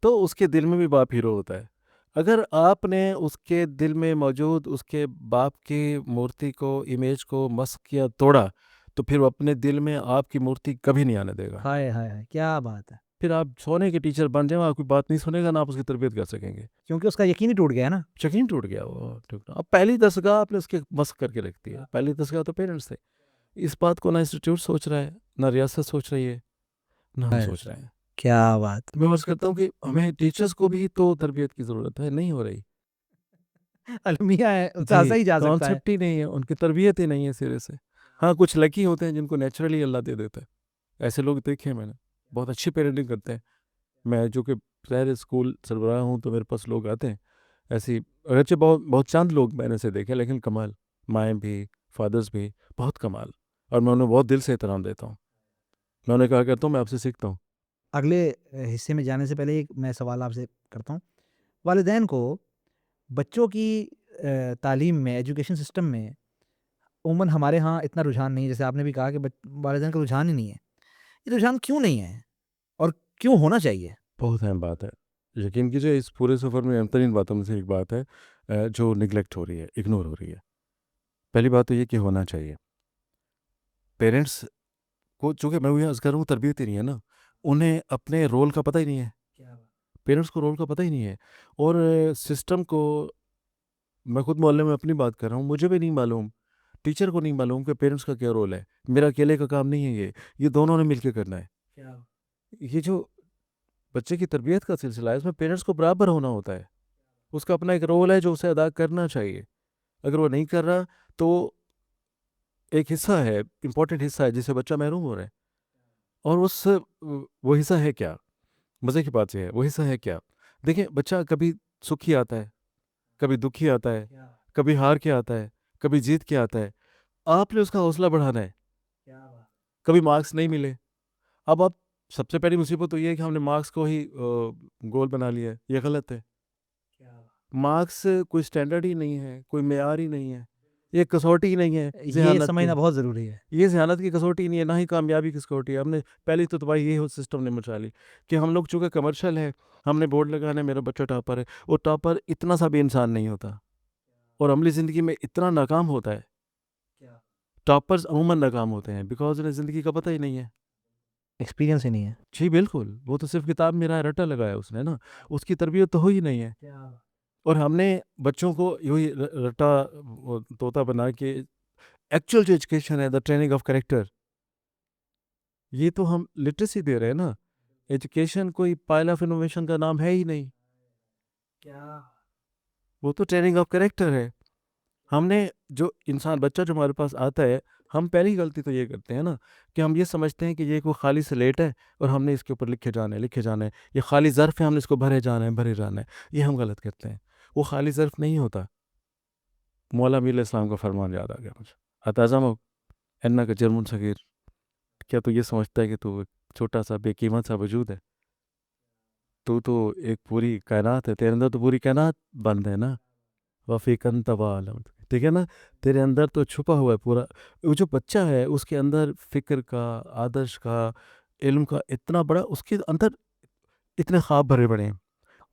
तो उसके दिल में भी बाप हीरो होता है। अगर आपने उसके दिल में मौजूद उसके बाप की मूर्ति को, इमेज को मस्क किया, तोड़ा, तो फिर वो अपने दिल में आपकी मूर्ति कभी नहीं आने देगा। हाय हाय हाय, क्या बात है। फिर आप सोने के टीचर बन जाए, आपकी बात नहीं सुनेगा, ना आप उसकी तरबियत कर सकेंगे। क्योंकि उसका यकीन ही टूट गया है ना। यकीन टूट गया वो, ठीक ना। अब पहली दसगाह आपने उसके मस्क करके रख दी है। पहली दसगाह तो पेरेंट्स थे। इस बात को ना इंस्टीट्यूट सोच रहा है, ना रियासत सोच रही है, ना हम हाय, सोच रहे हैं। क्या बात। मैं अर्ज़ करता हूँ कि हमें टीचर्स को भी तो तरबियत की ज़रूरत है, नहीं हो रही। अलमिया है, उससे हंसा जी, ही जा सकता है। कॉन्सेप्ट ही नहीं है, उनकी तरबियत ही नहीं है सिरे से। हाँ, कुछ लकी होते हैं जिनको नेचुरली अल्लाह दे देता है। ऐसे लोग देखे हैं मैंने, बहुत अच्छी पेरेंटिंग करते हैं। मैं जो कि ज़ाहिर है स्कूल सरबराह हूँ, तो मेरे पास लोग आते हैं। ऐसी अगरचे बहुत बहुत चंद लोग मैंने ऐसे देखे, लेकिन कमाल, माएँ भी, फादर्स भी, बहुत कमाल। और मैं उन्हें बहुत दिल से एहतराम देता हूँ। मैं उन्हें कहा करता हूँ, मैं आपसे सीखता हूँ। अगले हिस्से में जाने से पहले एक मैं सवाल आपसे करता हूँ। वालिदैन को बच्चों की तालीम में, एजुकेशन सिस्टम में उमूमन हमारे यहाँ इतना रुझान नहीं है, जैसे आपने भी कहा कि वालिदैन का रुझान ही नहीं है। ये रुझान क्यों नहीं है और क्यों होना चाहिए? बहुत अहम बात है। यकीन कीजिए, इस पूरे सफ़र में अहम बातों में से एक बात है जो निगलेक्ट हो रही है, इग्नोर हो रही है। पहली बात तो ये कि होना चाहिए। पेरेंट्स को, चूँकि मैं वही अर्ज़ कर रहा हूँ, तरबियत ही नहीं है ना, उन्हें अपने रोल का पता ही नहीं है। पेरेंट्स को रोल का पता ही नहीं है। और सिस्टम को, मैं खुद मोहल्ले में अपनी बात कर रहा हूँ, मुझे भी नहीं मालूम, टीचर को नहीं मालूम कि पेरेंट्स का क्या रोल है। मेरा अकेले का काम नहीं है ये दोनों ने मिलके करना है। ये जो बच्चे की तरबियत का सिलसिला है, इसमें पेरेंट्स को बराबर होना होता है। उसका अपना एक रोल है जो उसे अदा करना चाहिए। अगर वो नहीं कर रहा, तो एक हिस्सा है, इम्पोर्टेंट हिस्सा है, जिससे बच्चा महरूम हो रहा है। और वो हिस्सा है क्या? मज़े की बात ये है, वो हिस्सा है क्या? देखिए, बच्चा कभी सुखी आता है, कभी दुखी आता है, कभी हार के आता है, कभी जीत के आता है। आपने उसका हौसला बढ़ाना है। कभी मार्क्स नहीं मिले, अब आप, सबसे पहली मुसीबत तो ये है कि हमने मार्क्स को ही गोल बना लिया है। ये गलत है। मार्क्स कोई स्टैंडर्ड ही नहीं है, कोई मेयार ही नहीं है, ये कसौटी ही नहीं है ये ज़हानत की। समझना बहुत ज़रूरी है। ये ज़हानत की कसौटी नहीं है, ना ही कामयाबी की कसौटी है। हमने पहली तो तबाही ये हो सिस्टम ने मचा ली कि हम लोग चूँकि कमर्शियल है, हमने बोर्ड लगाना है, मेरा बच्चा टॉपर है। वो टॉपर इतना सा भी इंसान नहीं होता, और अमली ज़िंदगी में इतना नाकाम होता है। टॉपर्स अमूमन नाकाम होते हैं बिकॉज उन्हें ज़िंदगी का पता ही नहीं है। एक्सपीरियंस ही नहीं है। जी बिल्कुल, वो तो सिर्फ किताब में रहा रट्टा लगाया उसने ना, उसकी तरबियत तो हुई ही नहीं है। और हमने बच्चों को यूं ही रट्टा वो तोता बना के एक्चुअल जो एजुकेशन है द ट्रेनिंग ऑफ कैरेक्टर, ये तो हम लिटरेसी दे रहे हैं ना। एजुकेशन कोई पाइल ऑफ इनोवेशन का नाम है ही नहीं, वो तो ट्रेनिंग ऑफ कैरेक्टर है। हमने जो इंसान बच्चा जो हमारे पास आता है, हम पहली गलती तो ये करते हैं ना कि हम ये समझते हैं कि ये कोई खाली स्लेट है और हमने इसके ऊपर लिखे जाना है, ये खाली ज़र्फ़ है, हमने इसको भरे जाना है। ये हम गलत करते हैं, वो खाली ज़र्फ़ नहीं होता। मौला मीर इस्लाम का फरमान याद आ गया मुझे, अताज़म अन्ना का जुर्मुन सगीर, क्या तू ये समझता है कि तू एक छोटा सा बेकीमत सा वजूद है? तू तो एक पूरी कायनात है, तेरे अंदर तो पूरी कायनात बंद है ना। वफ़ीकन तवालम, ठीक है ना? तेरे अंदर तो छुपा हुआ है पूरा। वो जो बच्चा है उसके अंदर फ़िक्र का, आदर्श का, इल्म का इतना बड़ा, उसके अंदर इतने ख्वाब भरे पड़े हैं।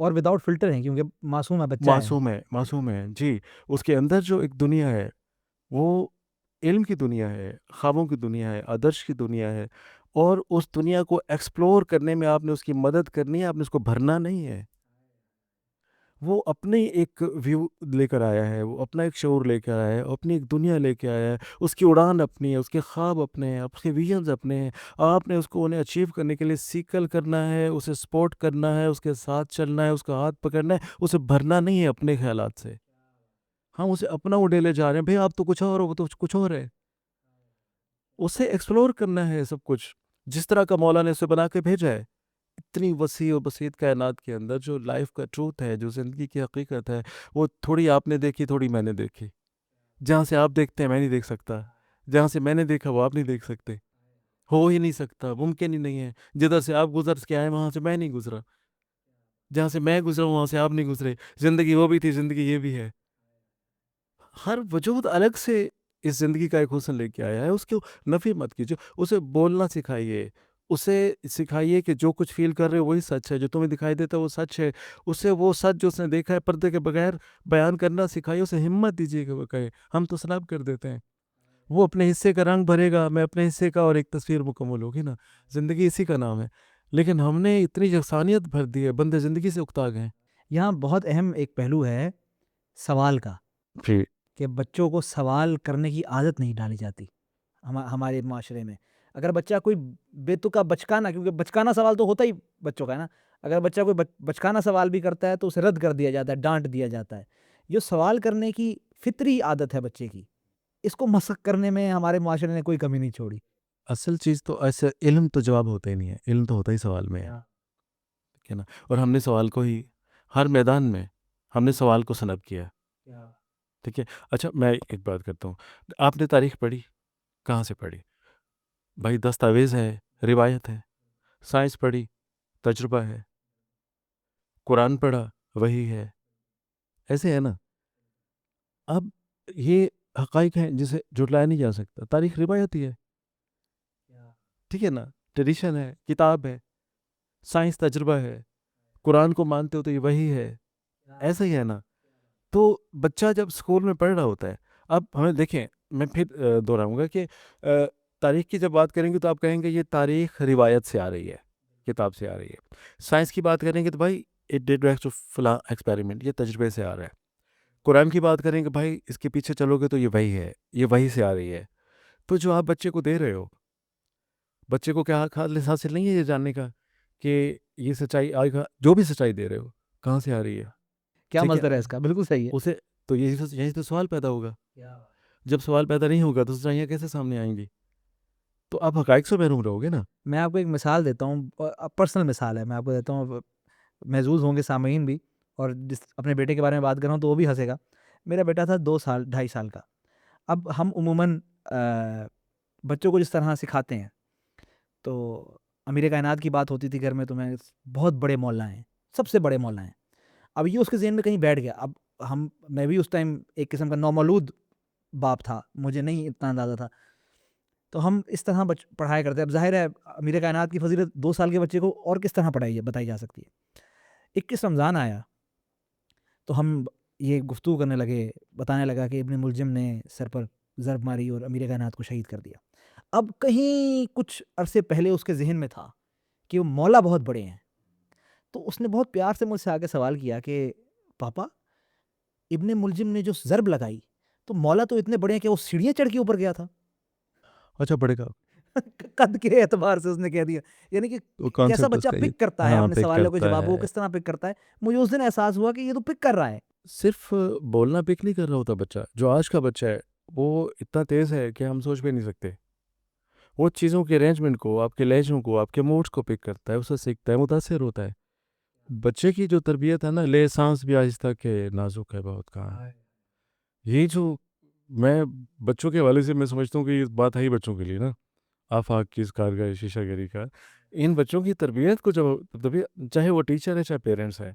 और विदाउट फ़िल्टर हैं क्योंकि मासूम है, बच्चा है। मासूम है, जी। उसके अंदर जो एक दुनिया है, वो इल्म की दुनिया है, ख्वाबों की दुनिया है, आदर्श की दुनिया है, और उस दुनिया को एक्सप्लोर करने में आपने उसकी मदद करनी है, आपने उसको भरना नहीं है। वो अपने एक व्यू लेकर आया है, वो अपना एक शऊर लेकर आया है, अपनी एक दुनिया लेके आया है, उसकी उड़ान अपनी है, उसके ख्वाब अपने हैं, उसके विजन्स अपने हैं। आपने उसको उन्हें अचीव करने के लिए सीकल करना है, उसे सपोर्ट करना है, उसके साथ चलना है, उसका हाथ पकड़ना है, उसे भरना नहीं है अपने ख़्यालात से। हम उसे अपना उड़ेले जा रहे हैं, भई आप तो कुछ और हो, वो तो कुछ और है। उसे एक्सप्लोर करना है सब कुछ, जिस तरह का मौला ने उसे बना के भेजा है। इतनी वसी और बसीत कायनात के अंदर जो लाइफ का ट्रूथ है, जो ज़िंदगी की हकीकत है, वो थोड़ी आपने देखी, थोड़ी मैंने देखी। जहाँ से आप देखते हैं मैं नहीं देख सकता, जहाँ से मैंने देखा वो आप नहीं देख सकते। हो ही नहीं सकता, मुमकिन ही नहीं है। जिधर से आप गुज़र के आए वहाँ से मैं नहीं गुज़रा, जहाँ से मैं गुज़रा वहाँ से आप नहीं गुज़रे। ज़िंदगी वो भी थी, ज़िंदगी ये भी है। हर वजूद अलग से इस ज़िंदगी का एक हुस्न लेके आया है, उसको नफ़ी मत कीजिए, उसे बोलना सिखाइए, उसे सिखाइए कि जो कुछ फ़ील कर रहे हो वही सच है, जो तुम्हें दिखाई देता है वो सच है। उसे वो सच जो उसने देखा है पर्दे के बगैर बयान करना सिखाइए, उसे हिम्मत दीजिए कि वो कहे। हम तो सलाब कर देते हैं, वो अपने हिस्से का रंग भरेगा, मैं अपने हिस्से का, और एक तस्वीर मुकम्मल होगी ना। ज़िंदगी इसी का नाम है, लेकिन हमने इतनी यकसानियत भर दी है, बंदे ज़िंदगी से उकता गए हैं। यहाँ बहुत अहम एक पहलू है सवाल का, जी, कि बच्चों को सवाल करने की आदत नहीं डाली जाती हमारे माशरे में। अगर बच्चा कोई बेतुका बचकाना, क्योंकि बचकाना सवाल तो होता ही बच्चों का है ना, अगर बच्चा कोई बचकाना सवाल भी करता है तो उसे रद्द कर दिया जाता है, डांट दिया जाता है। ये सवाल करने की फितरी आदत है बच्चे की, इसको मशक करने में हमारे माशरे ने कोई कमी नहीं छोड़ी। असल चीज़ तो ऐसे इल्म तो जवाब होता ही नहीं है, इल्म तो होता ही सवाल में है। ठीक है ना? और हमने सवाल को ही हर मैदान में हमने सवाल को सनब किया, ठीक है? अच्छा, मैं एक बात करता हूँ, आपने तारीख़ पढ़ी? कहाँ से पढ़ी? भाई दस्तावेज़ है, रिवायत है। साइंस पढ़ी, तजुर्बा है। कुरान पढ़ा, वही है। ऐसे है ना? अब ये हक़ाइक़ हैं जिसे झुटलाया नहीं जा सकता। तारीख़ रिवायत ही है, ठीक है ना? ट्रेडिशन है, किताब है, साइंस तजुर्बा है, कुरान को मानते हो तो ये वही है। ऐसा ही है ना? तो बच्चा जब स्कूल में पढ़ रहा होता है, अब हमें देखें, मैं फिर दोहराऊँगा कि तारीख़ की जब बात करेंगे तो आप कहेंगे ये तारीख़ रिवायत से आ रही है, किताब से आ रही है। साइंस की बात करेंगे तो भाई इट डेट बैक टू फलाँ एक्सपेरिमेंट, ये तजुर्बे से आ रहा है। कुरान की बात करेंगे, भाई इसके पीछे चलोगे तो ये वही है, ये वही से आ रही है। तो जो आप बच्चे को दे रहे हो, बच्चे को क्या खालिस हासिल नहीं है ये जानने का कि ये सच्चाई आएगा, जो भी सच्चाई दे रहे हो, कहाँ से आ रही है? क्या ठीक है? मज़दर है इसका? बिल्कुल सही है। उसे तो यही तो सवाल पैदा होगा। जब सवाल पैदा नहीं होगा तो सच्चाइयाँ कैसे सामने आएँगी? तो आप हक़ाइक़ से महरूम रहोगे ना। मैं आपको एक मिसाल देता हूँ, पर्सनल मिसाल है, मैं आपको देता हूँ, महज़ूज़ होंगे सामईन भी, और जिस अपने बेटे के बारे में बात कर रहा हूँ तो वो भी हँसेगा। मेरा बेटा था 2 साल, ढाई साल का। अब हम उमूमन बच्चों को जिस तरह सिखाते हैं, तो अमीर कायनात की बात होती थी घर में, तो मैं बहुत बड़े मौला हैं, सबसे बड़े मौला हैं। अब ये उसके ज़हन में कहीं बैठ गया। अब मैं भी उस टाइम एक किस्म का नौमौलूद बाप था, मुझे नहीं इतना अंदाज़ा था। तो हम इस तरह पढ़ाया करते हैं। अब ज़ाहिर है अमीर कायनात की फ़ज़ीलत 2 साल के बच्चे को और किस तरह बताई जा सकती है। 21 रमज़ान आया, तो हम ये गुफ्तगू करने लगे, बताने लगा कि इब्न मुलजिम ने सर पर ज़रब मारी और अमीर कायनात को शहीद कर दिया। अब कहीं कुछ अरसे पहले उसके ज़हन में था कि वो मौला बहुत बड़े हैं। तो उसने बहुत प्यार से मुझसे आके सवाल किया कि पापा, इब्ने मुलजिम ने जो ज़रब लगाई, तो मौला तो इतने बड़े हैं कि वो सीढ़ियाँ चढ़ के ऊपर गया था। अच्छा पड़ेगा। कद के एतबार से उसने कह दिया। यानी कि वो कैसा कॉन्सेप्ट बच्चा उसका ये। पिक करता है हाँ, अपने पिक सवालों के करता जवाब, वो है। किस तरह पिक करता है। मुझे उस दिन एहसास हुआ कि ये तो पिक कर रहा है। सिर्फ बोलना पिक नहीं कर रहा होता बच्चा। जो आज का बच्चा है वो इतना तेज़ है कि हम सोच भी नहीं सकते। वो चीज़ों के अरेंजमेंट को, आपके लहज़ों को, आपके मूड्स को पिक करता है, उससे सीखता है, मुतासिर होता है। बच्चे की जो तरबियत है ना, ले सांस भी आहिस्ता के नाजुक है बहुत कहाँ। ये जो मैं बच्चों के हवाले से मैं समझता हूँ कि ये बात है ही बच्चों के लिए ना, आफाक की इस कारगर शीशागरी का। इन बच्चों की तरबियत को जब तभी, चाहे वो टीचर है चाहे पेरेंट्स हैं,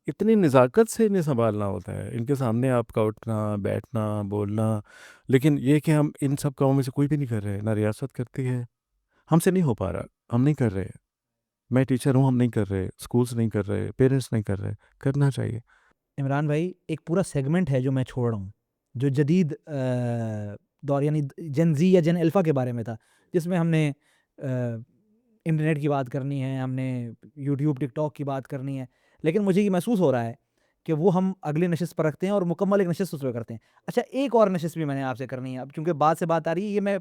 इतनी नज़ाकत से इन्हें सँभालना होता है। इनके सामने आपका उठना, बैठना, बोलना। लेकिन ये कि हम इन सब कामों में से कोई भी नहीं कर रहे। ना रियासत करती है, हमसे नहीं हो पा रहा, हम नहीं कर रहे। मैं टीचर हूँ, हम नहीं कर रहे, स्कूल्स नहीं कर रहे, पेरेंट्स नहीं कर रहे, करना चाहिए। इमरान भाई, एक पूरा सेगमेंट है जो मैं छोड़ रहा हूँ, जो जदीद दौर यानी जेन ज़ी या जेन अल्फ़ा के बारे में था, जिसमें हमने इंटरनेट की बात करनी है, हमने यूट्यूब, टिकटॉक की बात करनी है। लेकिन मुझे ये महसूस हो रहा है कि वो हम अगली नशिस्त पर रखते हैं और मुकम्मल एक नशिस्त उस पे करते हैं। अच्छा, एक और नशिस्त भी मैंने आपसे करनी है, अब चूँकि बात से बात आ रही है, ये मैं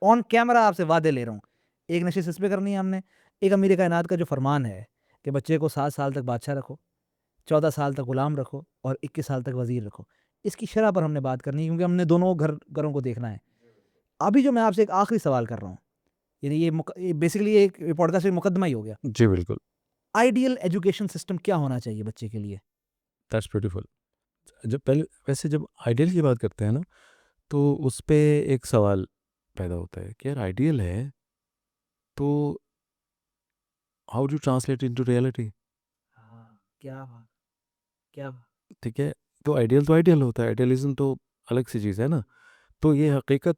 ऑन कैमरा आपसे वादे ले रहा हूँ। एक नशिस्त इस पे करनी है हमने, एक अमीर कायनात का जो फरमान है कि बच्चे को 7 साल तक बादशाह रखो, 14 साल तक गुलाम रखो और 21 साल तक वज़ीर रखो। इसकी शरह पर हमने बात करनी है क्योंकि हमने दोनों घरों को देखना है। अभी जो मैं आपसे एक आखिरी सवाल कर रहा हूँ, यानी ये बेसिकली एक पॉडकास्ट एक मुकदमा ही हो गया। जी बिल्कुल। आइडियल एजुकेशन सिस्टम क्या होना चाहिए बच्चे के लिए? That's beautiful. जब पहले वैसे जब आइडियल की बात करते हैं ना, तो उस पे एक सवाल पैदा होता है कि यार आइडियल है तो how do translate into reality. हाँ, क्या बात! क्या बात! ठीक है, तो आइडियल होता है, आइडियलिज्म तो अलग सी चीज़ है ना। तो ये हकीकत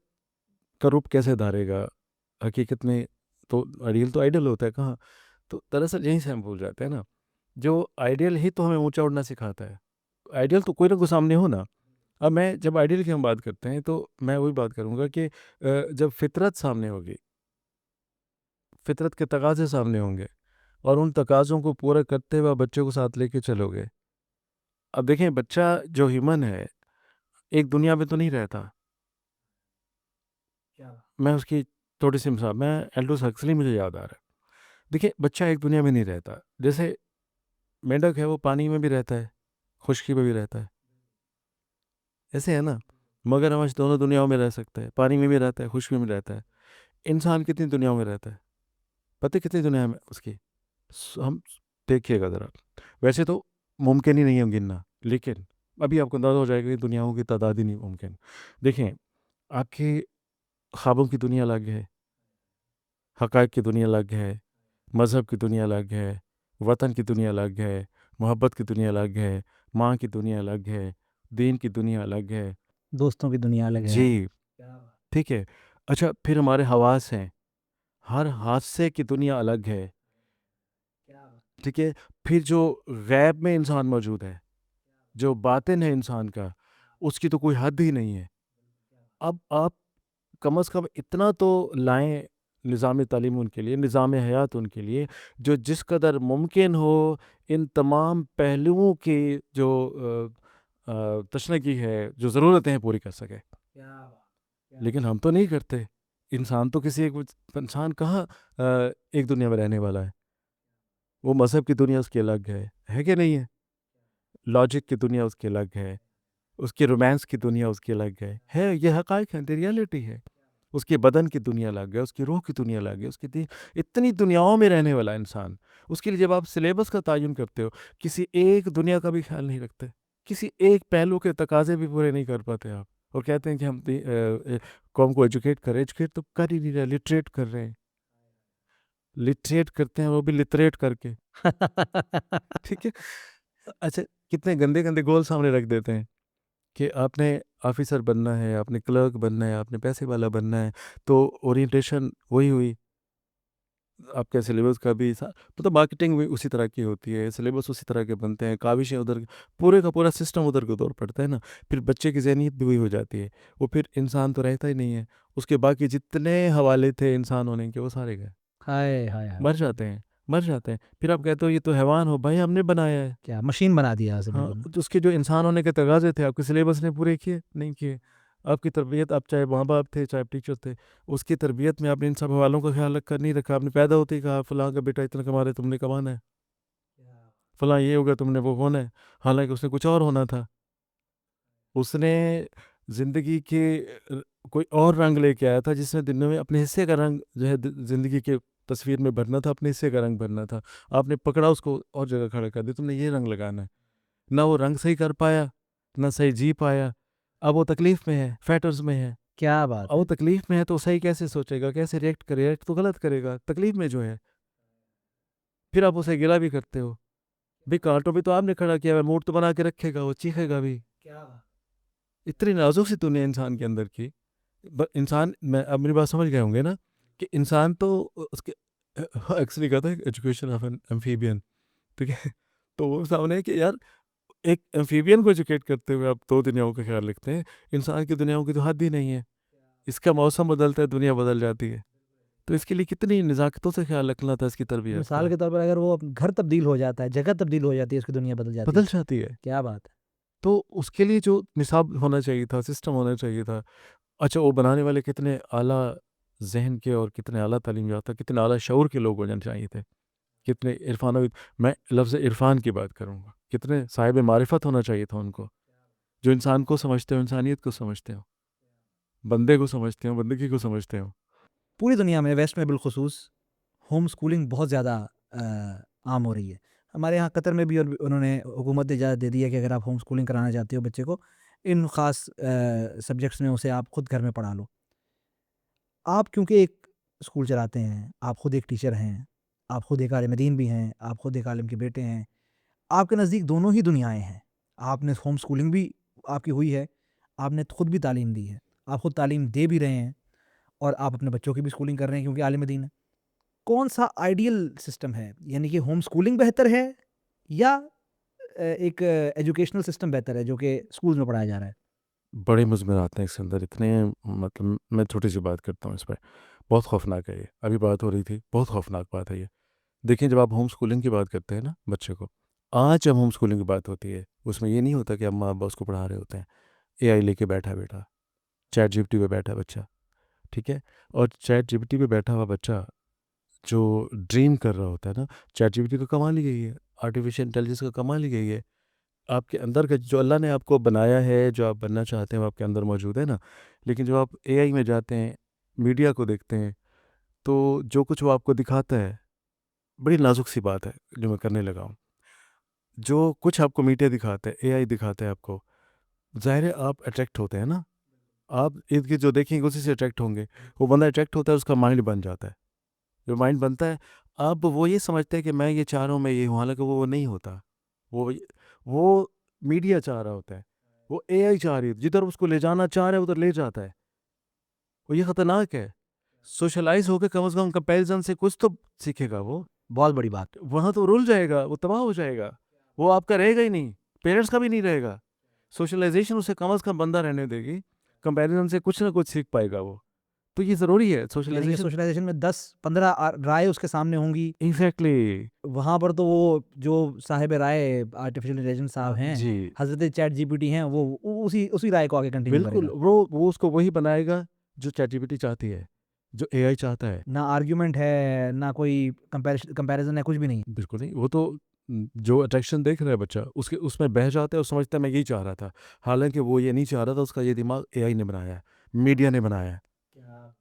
का रूप कैसे धारेगा हकीकत में। तो आइडियल तो आइडियल होता है कहाँ। तो दरअसल यहीं से हम भूल जाते हैं ना। जो आइडियल ही तो हमें ऊंचा उड़ना सिखाता है। आइडियल तो कोई ना कोई सामने हो ना। अब मैं जब आइडियल की हम बात करते हैं तो मैं वही बात करूंगा कि जब फितरत सामने होगी, फितरत के तकाज़े सामने होंगे और उन तकाज़ों को पूरा करते हुए आप बच्चे को साथ लेके चलोगे। अब देखें, बच्चा जो ह्यूमन है एक दुनिया में तो नहीं रहता। क्या बात! मैं उसकी थोड़ी सी मिसाल, मैं एल्डोस हक्सली मुझे याद आ रहा है। देखिए, बच्चा एक दुनिया में नहीं रहता। जैसे मेंढक है, वो पानी में भी रहता है, खुश्की में भी रहता है, ऐसे है ना। मगरमच्छ दोनों दुनियाओं में रह सकता है, पानी में भी रहता है, खुश्की में भी रहता है। इंसान कितनी दुनियाओं में रहता है, पता है कितनी दुनिया में उसकी। हम देखिएगा ज़रा। वैसे तो मुमकिन ही नहीं है गिनना, लेकिन अभी आपको अंदाज़ा हो जाएगा कि दुनियाओं की तादाद ही नहीं मुमकिन। देखें, आपके ख्वाबों की दुनिया अलग है, हक़ाइक़ की दुनिया अलग है, मज़हब की दुनिया अलग है, वतन की दुनिया अलग है, मोहब्बत की दुनिया अलग है, माँ की दुनिया अलग है, दीन की दुनिया अलग है। दोस्तों की दुनिया अलग है। जी, क्या बात! ठीक है। अच्छा, फिर हमारे हवास हैं, हर हादसे की दुनिया अलग है, क्या बात! ठीक है। फिर जो गैब में इंसान मौजूद है, जो बातिन है इंसान का, उसकी तो कोई हद ही नहीं है। अब आप कम अज़ कम इतना तो लाएँ निज़ाम तालीम उनके लिए, निज़ाम हयात उनके लिए, जो जिस कदर मुमकिन हो इन तमाम पहलुओं की जो तशनगी है, जो ज़रूरतें हैं, पूरी कर सके। क्या बात! क्या लेकिन बात! हम तो नहीं करते। इंसान तो किसी एक इंसान कहाँ एक दुनिया में रहने वाला है। वो मज़हब की दुनिया उसकी अलग है कि नहीं है? लॉजिक की दुनिया उसकी अलग है, उसकी रोमांस की दुनिया उसकी अलग है, ये हक़ाइक़ हैं, ये रियलिटी है। उसके बदन की दुनिया अलग है, उसकी रूह की दुनिया अलग है, उसकी इतनी दुनियाओं में रहने वाला इंसान। उसके लिए जब आप सिलेबस का तयन करते हो, किसी एक दुनिया का भी ख्याल नहीं रखते, किसी एक पहलू के तकाजे भी पूरे नहीं कर पाते आप, और कहते हैं कि हम कौम को एजुकेट करें। एजुकेट तो कर ही नहीं रहे, लिटरेट कर रहे हैं। लिटरेट करते हैं वो भी लिटरेट करके, ठीक है। अच्छा, कितने गंदे गंदे गोल सामने रख देते हैं कि आपने ऑफिसर बनना है, आपने क्लर्क बनना है, आपने पैसे वाला बनना है, तो ओरिएंटेशन वही हुई, आपके सिलेबस का भी मतलब मार्केटिंग भी उसी तरह की होती है, सिलेबस उसी तरह के बनते हैं, काविशें उधर, पूरे का पूरा सिस्टम उधर को दौर पड़ता है ना। फिर बच्चे की ज़हनीत भी वही हो जाती है, वो फिर इंसान तो रहता ही नहीं है, उसके बाकी जितने हवाले थे इंसान होने के वो सारे गए, हाय हाय हाय, मर जाते हैं, मर जाते हैं। फिर आप कहते हो ये तो हैवान हो, भाई हमने बनाया है। क्या मशीन बना दिया हाँ, ज़िंदगी में। तो उसके जो इंसान होने के तकाजे थे आपके सिलेबस ने पूरे किए नहीं किए। आपकी तरबियत, आप चाहे माँ बाप थे चाहे टीचर थे, उसकी तरबियत में आपने इन सब हवालों का ख्याल रखा नहीं रखा। आपने पैदा होते ही कहा फलां का बेटा इतना कमा रहे, तुमने कमाना है, फलां ये होगा तुमने वो होना है, हालांकि उसने कुछ और होना था। उसने ज़िंदगी के कोई और रंग लेके आया था, जिसमें दिन में अपने हिस्से का रंग जो है ज़िंदगी के तस्वीर में भरना था, अपने हिस्से का रंग भरना था। आपने पकड़ा उसको और जगह खड़ा कर दिया, तुमने ये रंग लगाना है। ना वो रंग सही कर पाया, ना सही जी पाया। अब वो तकलीफ़ में है, फेटर्स में है। क्या अब बात वो है। तकलीफ़ में है तो सही कैसे सोचेगा, कैसे रिएक्ट करे? रिएक्ट तो गलत करेगा, तकलीफ़ में जो है। फिर आप उसे गिला भी करते हो। भाई कांटों पे तो आपने खड़ा किया है, मूड तो बना के रखेगा, वो चीखेगा भी। क्या इतनी नाज़ुक सी दुनिया इंसान के अंदर की। इंसान, मैं अब मेरी बात समझ गए होंगे ना कि इंसान तो उसके एक्चुअली कहता है एजुकेशन ऑफ एन एम्फीबियन, ठीक है? तो वो सामने है कि यार एक एम्फीबियन को एजुकेट करते हुए आप दो दुनियाओं का ख्याल रखते हैं। इंसान की दुनियाओं की तो हद ही नहीं है। इसका मौसम बदलता है, दुनिया बदल जाती है। तो इसके लिए कितनी नज़ाकतों से ख्याल रखना था इसकी तरबियत मिसाल का। के तौर पर अगर वो घर तब्दील हो जाता है, जगह तब्दील हो जाती है, उसकी दुनिया बदल जाती बदल है। जाती है। क्या बात है। तो उसके लिए जो निसाब होना चाहिए था, सिस्टम होना चाहिए था। अच्छा, वो बनाने वाले कितने आला जहन के और कितने आला तालीम याफ्ता, कितने आला शऊर के लोग होने चाहिए थे, कितने इरफान, मैं लफ्ज़ इरफान की बात करूँगा, कितने साहिब मारिफत होना चाहिए था उनको, जो इंसान को समझते हो, इंसानियत को समझते हो, बंदे को समझते हो, बंदगी को समझते हो। पूरी दुनिया में वेस्ट में बिलखुसूस होम स्कूलिंग बहुत ज़्यादा आम हो रही है। हमारे यहाँ कतर में भी और उन्होंने हुकूमत ने इजाज़त दे दी है कि अगर आप होम स्कूलिंग कराना चाहते हो बच्चे को, इन ख़ास सब्जेक्ट्स में उसे आप खुद घर में पढ़ा लो। आप क्योंकि एक स्कूल चलाते हैं, आप खुद एक टीचर हैं, आप खुद एक आलिम दीन भी हैं, आप खुद एक आलिम के बेटे हैं। आपके नज़दीक दोनों ही दुनियाएँ हैं। आपने होम स्कूलिंग भी आपकी हुई है, आपने खुद भी तालीम दी है, आप खुद तालीम दे भी रहे हैं और आप अपने बच्चों की भी स्कूलिंग कर रहे हैं क्योंकि आलिम दीन है। कौन-सा आइडियल सिस्टम है? यानी कि होम स्कूलिंग बेहतर है या एक एजुकेशनल सिस्टम बेहतर है जो कि स्कूल्स में पढ़ाया जा रहा है? बड़े मुज़म्मिरात हैं इसके अंदर, इतने, मतलब मैं छोटी-सी बात करता हूँ इस पे। बहुत खौफ़नाक है ये। अभी बात हो रही थी, बहुत खौफ़नाक बात है ये। देखिए, जब आप होम स्कूलिंग की बात करते हैं ना बच्चे को, आज जब होम स्कूलिंग की बात होती है, उसमें ये नहीं होता कि अम्मा-अब्बा उसको पढ़ा रहे होते हैं। एआई लेके बैठा है बेटा, चैट जीपीटी पे बैठा है बच्चा, ठीक है? और चैट जीपीटी पे बैठा हुआ बच्चा जो ड्रीम कर रहा होता है ना, चैट जीपीटी का कमाल ही यही है, आर्टिफ़िशियल इंटेलिजेंस का कमाल ही यही है। आपके अंदर का जो अल्लाह ने आपको बनाया है, जो आप बनना चाहते हैं, वो आपके अंदर मौजूद है ना। लेकिन जब आप एआई में जाते हैं, मीडिया को देखते हैं, तो जो कुछ वो आपको दिखाता है, बड़ी नाज़ुक सी बात है जो मैं करने लगा हूँ। जो कुछ आपको मीडिया दिखाता है, एआई दिखाता है आपको, ज़ाहिर है आप अट्रैक्ट होते हैं ना। आप इर्द-गिर्द जो देखेंगे उसी से अट्रैक्ट होंगे। वो बंदा अट्रैक्ट होता है, उसका माइंड बन जाता है। जो माइंड बनता है, अब वो ये समझता है कि मैं ये चाह रहा हूँ, मैं ये हूँ, हालाँकि वो नहीं होता। वो वो मीडिया चाह रहा होता है, वो एआई चाह रही है, जिधर उसको ले जाना चाह रहा है उधर ले जाता है। और ये खतरनाक है। सोशलाइज़ होके कम से कम कंपैरिज़न से कुछ तो सीखेगा वो। बहुत बड़ी बात। वहाँ तो रुल जाएगा, वो तबाह हो जाएगा। वो आपका रहेगा ही नहीं, पेरेंट्स का भी नहीं रहेगा। सोशलाइज़ेशन उसे कम से कम बंदा रहने देगी, कंपैरिज़न से कुछ ना कुछ सीख पाएगा वो। तो ये ज़रूरी है यानी कि सोशलाइज़ेशन। सोशलाइज़ेशन में 10-15 राय उसके सामने होंगी। एग्ज़ैक्टली। वहाँ पर तो वो जो साहिब राय आर्टिफ़िशियल इंटेलिजेंस साहब हैं, जी। हज़रत चैट जीपीटी हैं, वो उसी उसी राय को आगे कंटिन्यू बिल्कुल, करेगा। वो उसको वही बनाएगा जो चैटजीपीटी चाहती है, जो एआई चाहता है। ना आर्गुमेंट है, ना कोई कंपैरिज़न है, कुछ भी नहीं। बिल्कुल नहीं, वो तो जो अट्रैक्शन देख रहा है बच्चा, उसके उसमें बह जाता है और समझता है मैं यही चाह रहा था। हालाँकि वो ये नहीं चाह रहा था, उसका ये दिमाग एआई ने बनाया है, मीडिया ने बनाया है। क्या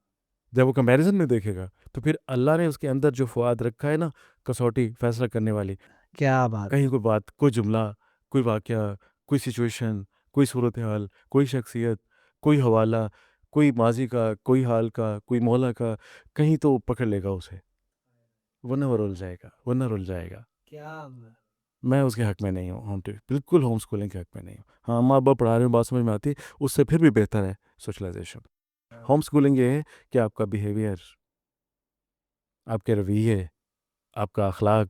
जब वो कंपैरिज़न में देखेगा, तो फिर अल्लाह ने उसके अंदर जो फ़ुआद रखा है ना, कसौटी फ़ैसला करने वाली, क्या बात कहीं है! कोई बात, कोई जुमला, कोई वाक़या, कोई सिचुएशन, कोई सूरत-ए-हाल, कोई शख्सियत, कोई हवाला, कोई माज़ी का, कोई हाल का, कोई मौला का, कहीं तो पकड़ लेगा उसे, वरना वो रुल जाएगा, वरना रुल जाएगा। क्या मैं उसके हक़ में नहीं हूँ, बिल्कुल होम स्कूलिंग के हक़ में नहीं हूँ। हाँ, माँ-बाप पढ़ा रहे हो, बात समझ में आती है, उससे फिर भी बेहतर है सोशलाइज़ेशन। होम स्कूलिंग ये है कि आपका बिहेवियर आपके रवैये, आपका अखलाक,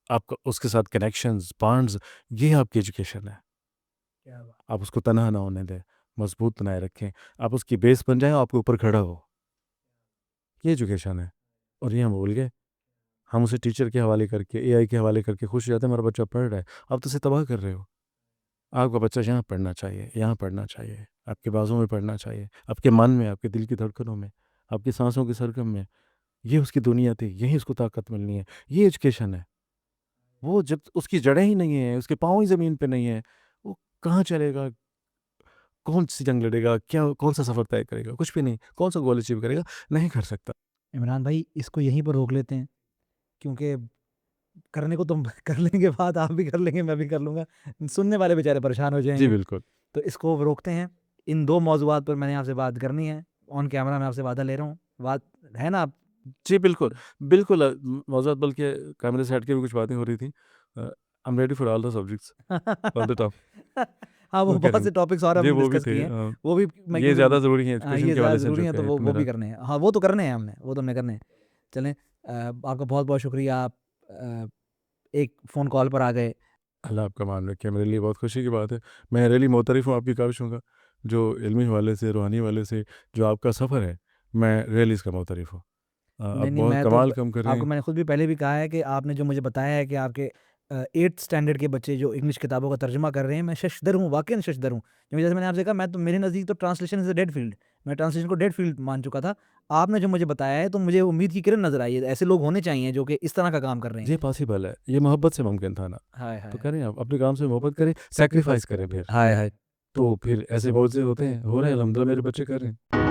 आपका उसके साथ कनेक्शंस, बॉन्ड्स, ये आपकी एजुकेशन है। आप उसको तनहा ना होने दें, मजबूत बनाए रखें, आप उसकी बेस बन जाएं, आपके ऊपर खड़ा हो, ये एजुकेशन है। और ये हम भूल गए। हम उसे टीचर के हवाले करके, एआई के हवाले करके खुश हो जाते हैं, हमारा बच्चा पढ़ रहा है। आप तो उसे तबाह कर रहे हो। आपका बच्चा यहाँ पढ़ना चाहिए, यहाँ पढ़ना चाहिए, आपके बाजू में पढ़ना चाहिए, आपके मन में, आपके दिल की धड़कनों में, आपकी सांसों की सरगम में। ये उसकी दुनिया थी, यही उसको ताकत मिलनी है, ये एजुकेशन है। वो जब उसकी जड़ें ही नहीं है, उसके पाँव ही ज़मीन पे नहीं है, वो कहाँ चलेगा? कौन सी जंग लड़ेगा? क्या कौन सा सफ़र तय करेगा? कुछ भी नहीं। कौन सा गोल अचीव करेगा? नहीं कर सकता। इमरान भाई इसको यहीं पर रोक लेते हैं, क्योंकि करने को तुम कर लेंगे, बात आप भी कर लेंगे, मैं भी कर लूँगा, सुनने वाले बेचारे परेशान हो जी, जाएँगे। बिल्कुल। तो इसको रोकते हैं। इन 2 मौज़ूआत पर मैंने आपसे बात करनी है। ऑन कैमरा मैं आपसे वादा ले रहा हूँ। बात है ना आप? जी, बिल्कुल। बिल्कुल मौज़ूद बल्कि कैमरे से हट के भी कुछ बातें हो रही थी। I am ready for all the subjects, all the top. हाँ, वो वो बहुत करेंगे। से टॉपिक्स और जी, हमने वो भी डिस्कस थे। किए हैं। वो भी मैं, ये क्योंकि ज़्यादा ज़रूरी है एजुकेशन ये के ज़्यादा हवाले से ज़रूरी जो है, तो कहे वो भी मेरा। करने हैं। हाँ, वो तो करने हैं हमने, वो तो हमने करने हैं। चलें, आपका बहुत-बहुत शुक्रिया, आप एक फ़ोन कॉल पर आ गए। अल्लाह आपका मान रखे, मेरे लिए बहुत खुशी की बात है। मैं रियली मोतरफ़ हूँ आपकी काविशों का, जो इल्मी हवाले से, रूहानी हवाले से जो आपका सफ़र है, मैं रियली इसका मोतरफ़ हूँ। आप नहीं, नहीं, बहुत मैं तो कमाल काम कर रहे आपको हैं। मैंने खुद भी पहले भी कहा है कि आपने जो मुझे बताया है कि आपके 8th स्टैंडर्ड के बच्चे जो इंग्लिश किताबों का तर्जुमा कर रहे हैं, मैं शशदर हूँ, वाक़ई शशदर हूँ। क्योंकि जैसे मैंने आपसे कहा, मैं तो, मेरे नज़दीक तो translation is a dead field. मैं ट्रांसलेशन को डेड फील्ड मान चुका था। आपने जो मुझे बताया है, तो मुझे उम्मीद की किरण नज़र आई है। ऐसे लोग होने चाहिए जो कि इस तरह का काम कर रहे हैं। ये पॉसिबल है, ये मोहब्बत से मुमकिन था ना। हाय, तो हाय! करें आप, अपने काम से मोहब्बत करें, सैक्रिफ़ाइस सैक्रिफ़ाइस करें करें फिर। फिर। हाय, हाय! तो फिर ऐसे बहुत से होते हैं, हो रहे हैं, अल्हम्दुलिल्लाह मेरे बच्चे कर रहे हैं।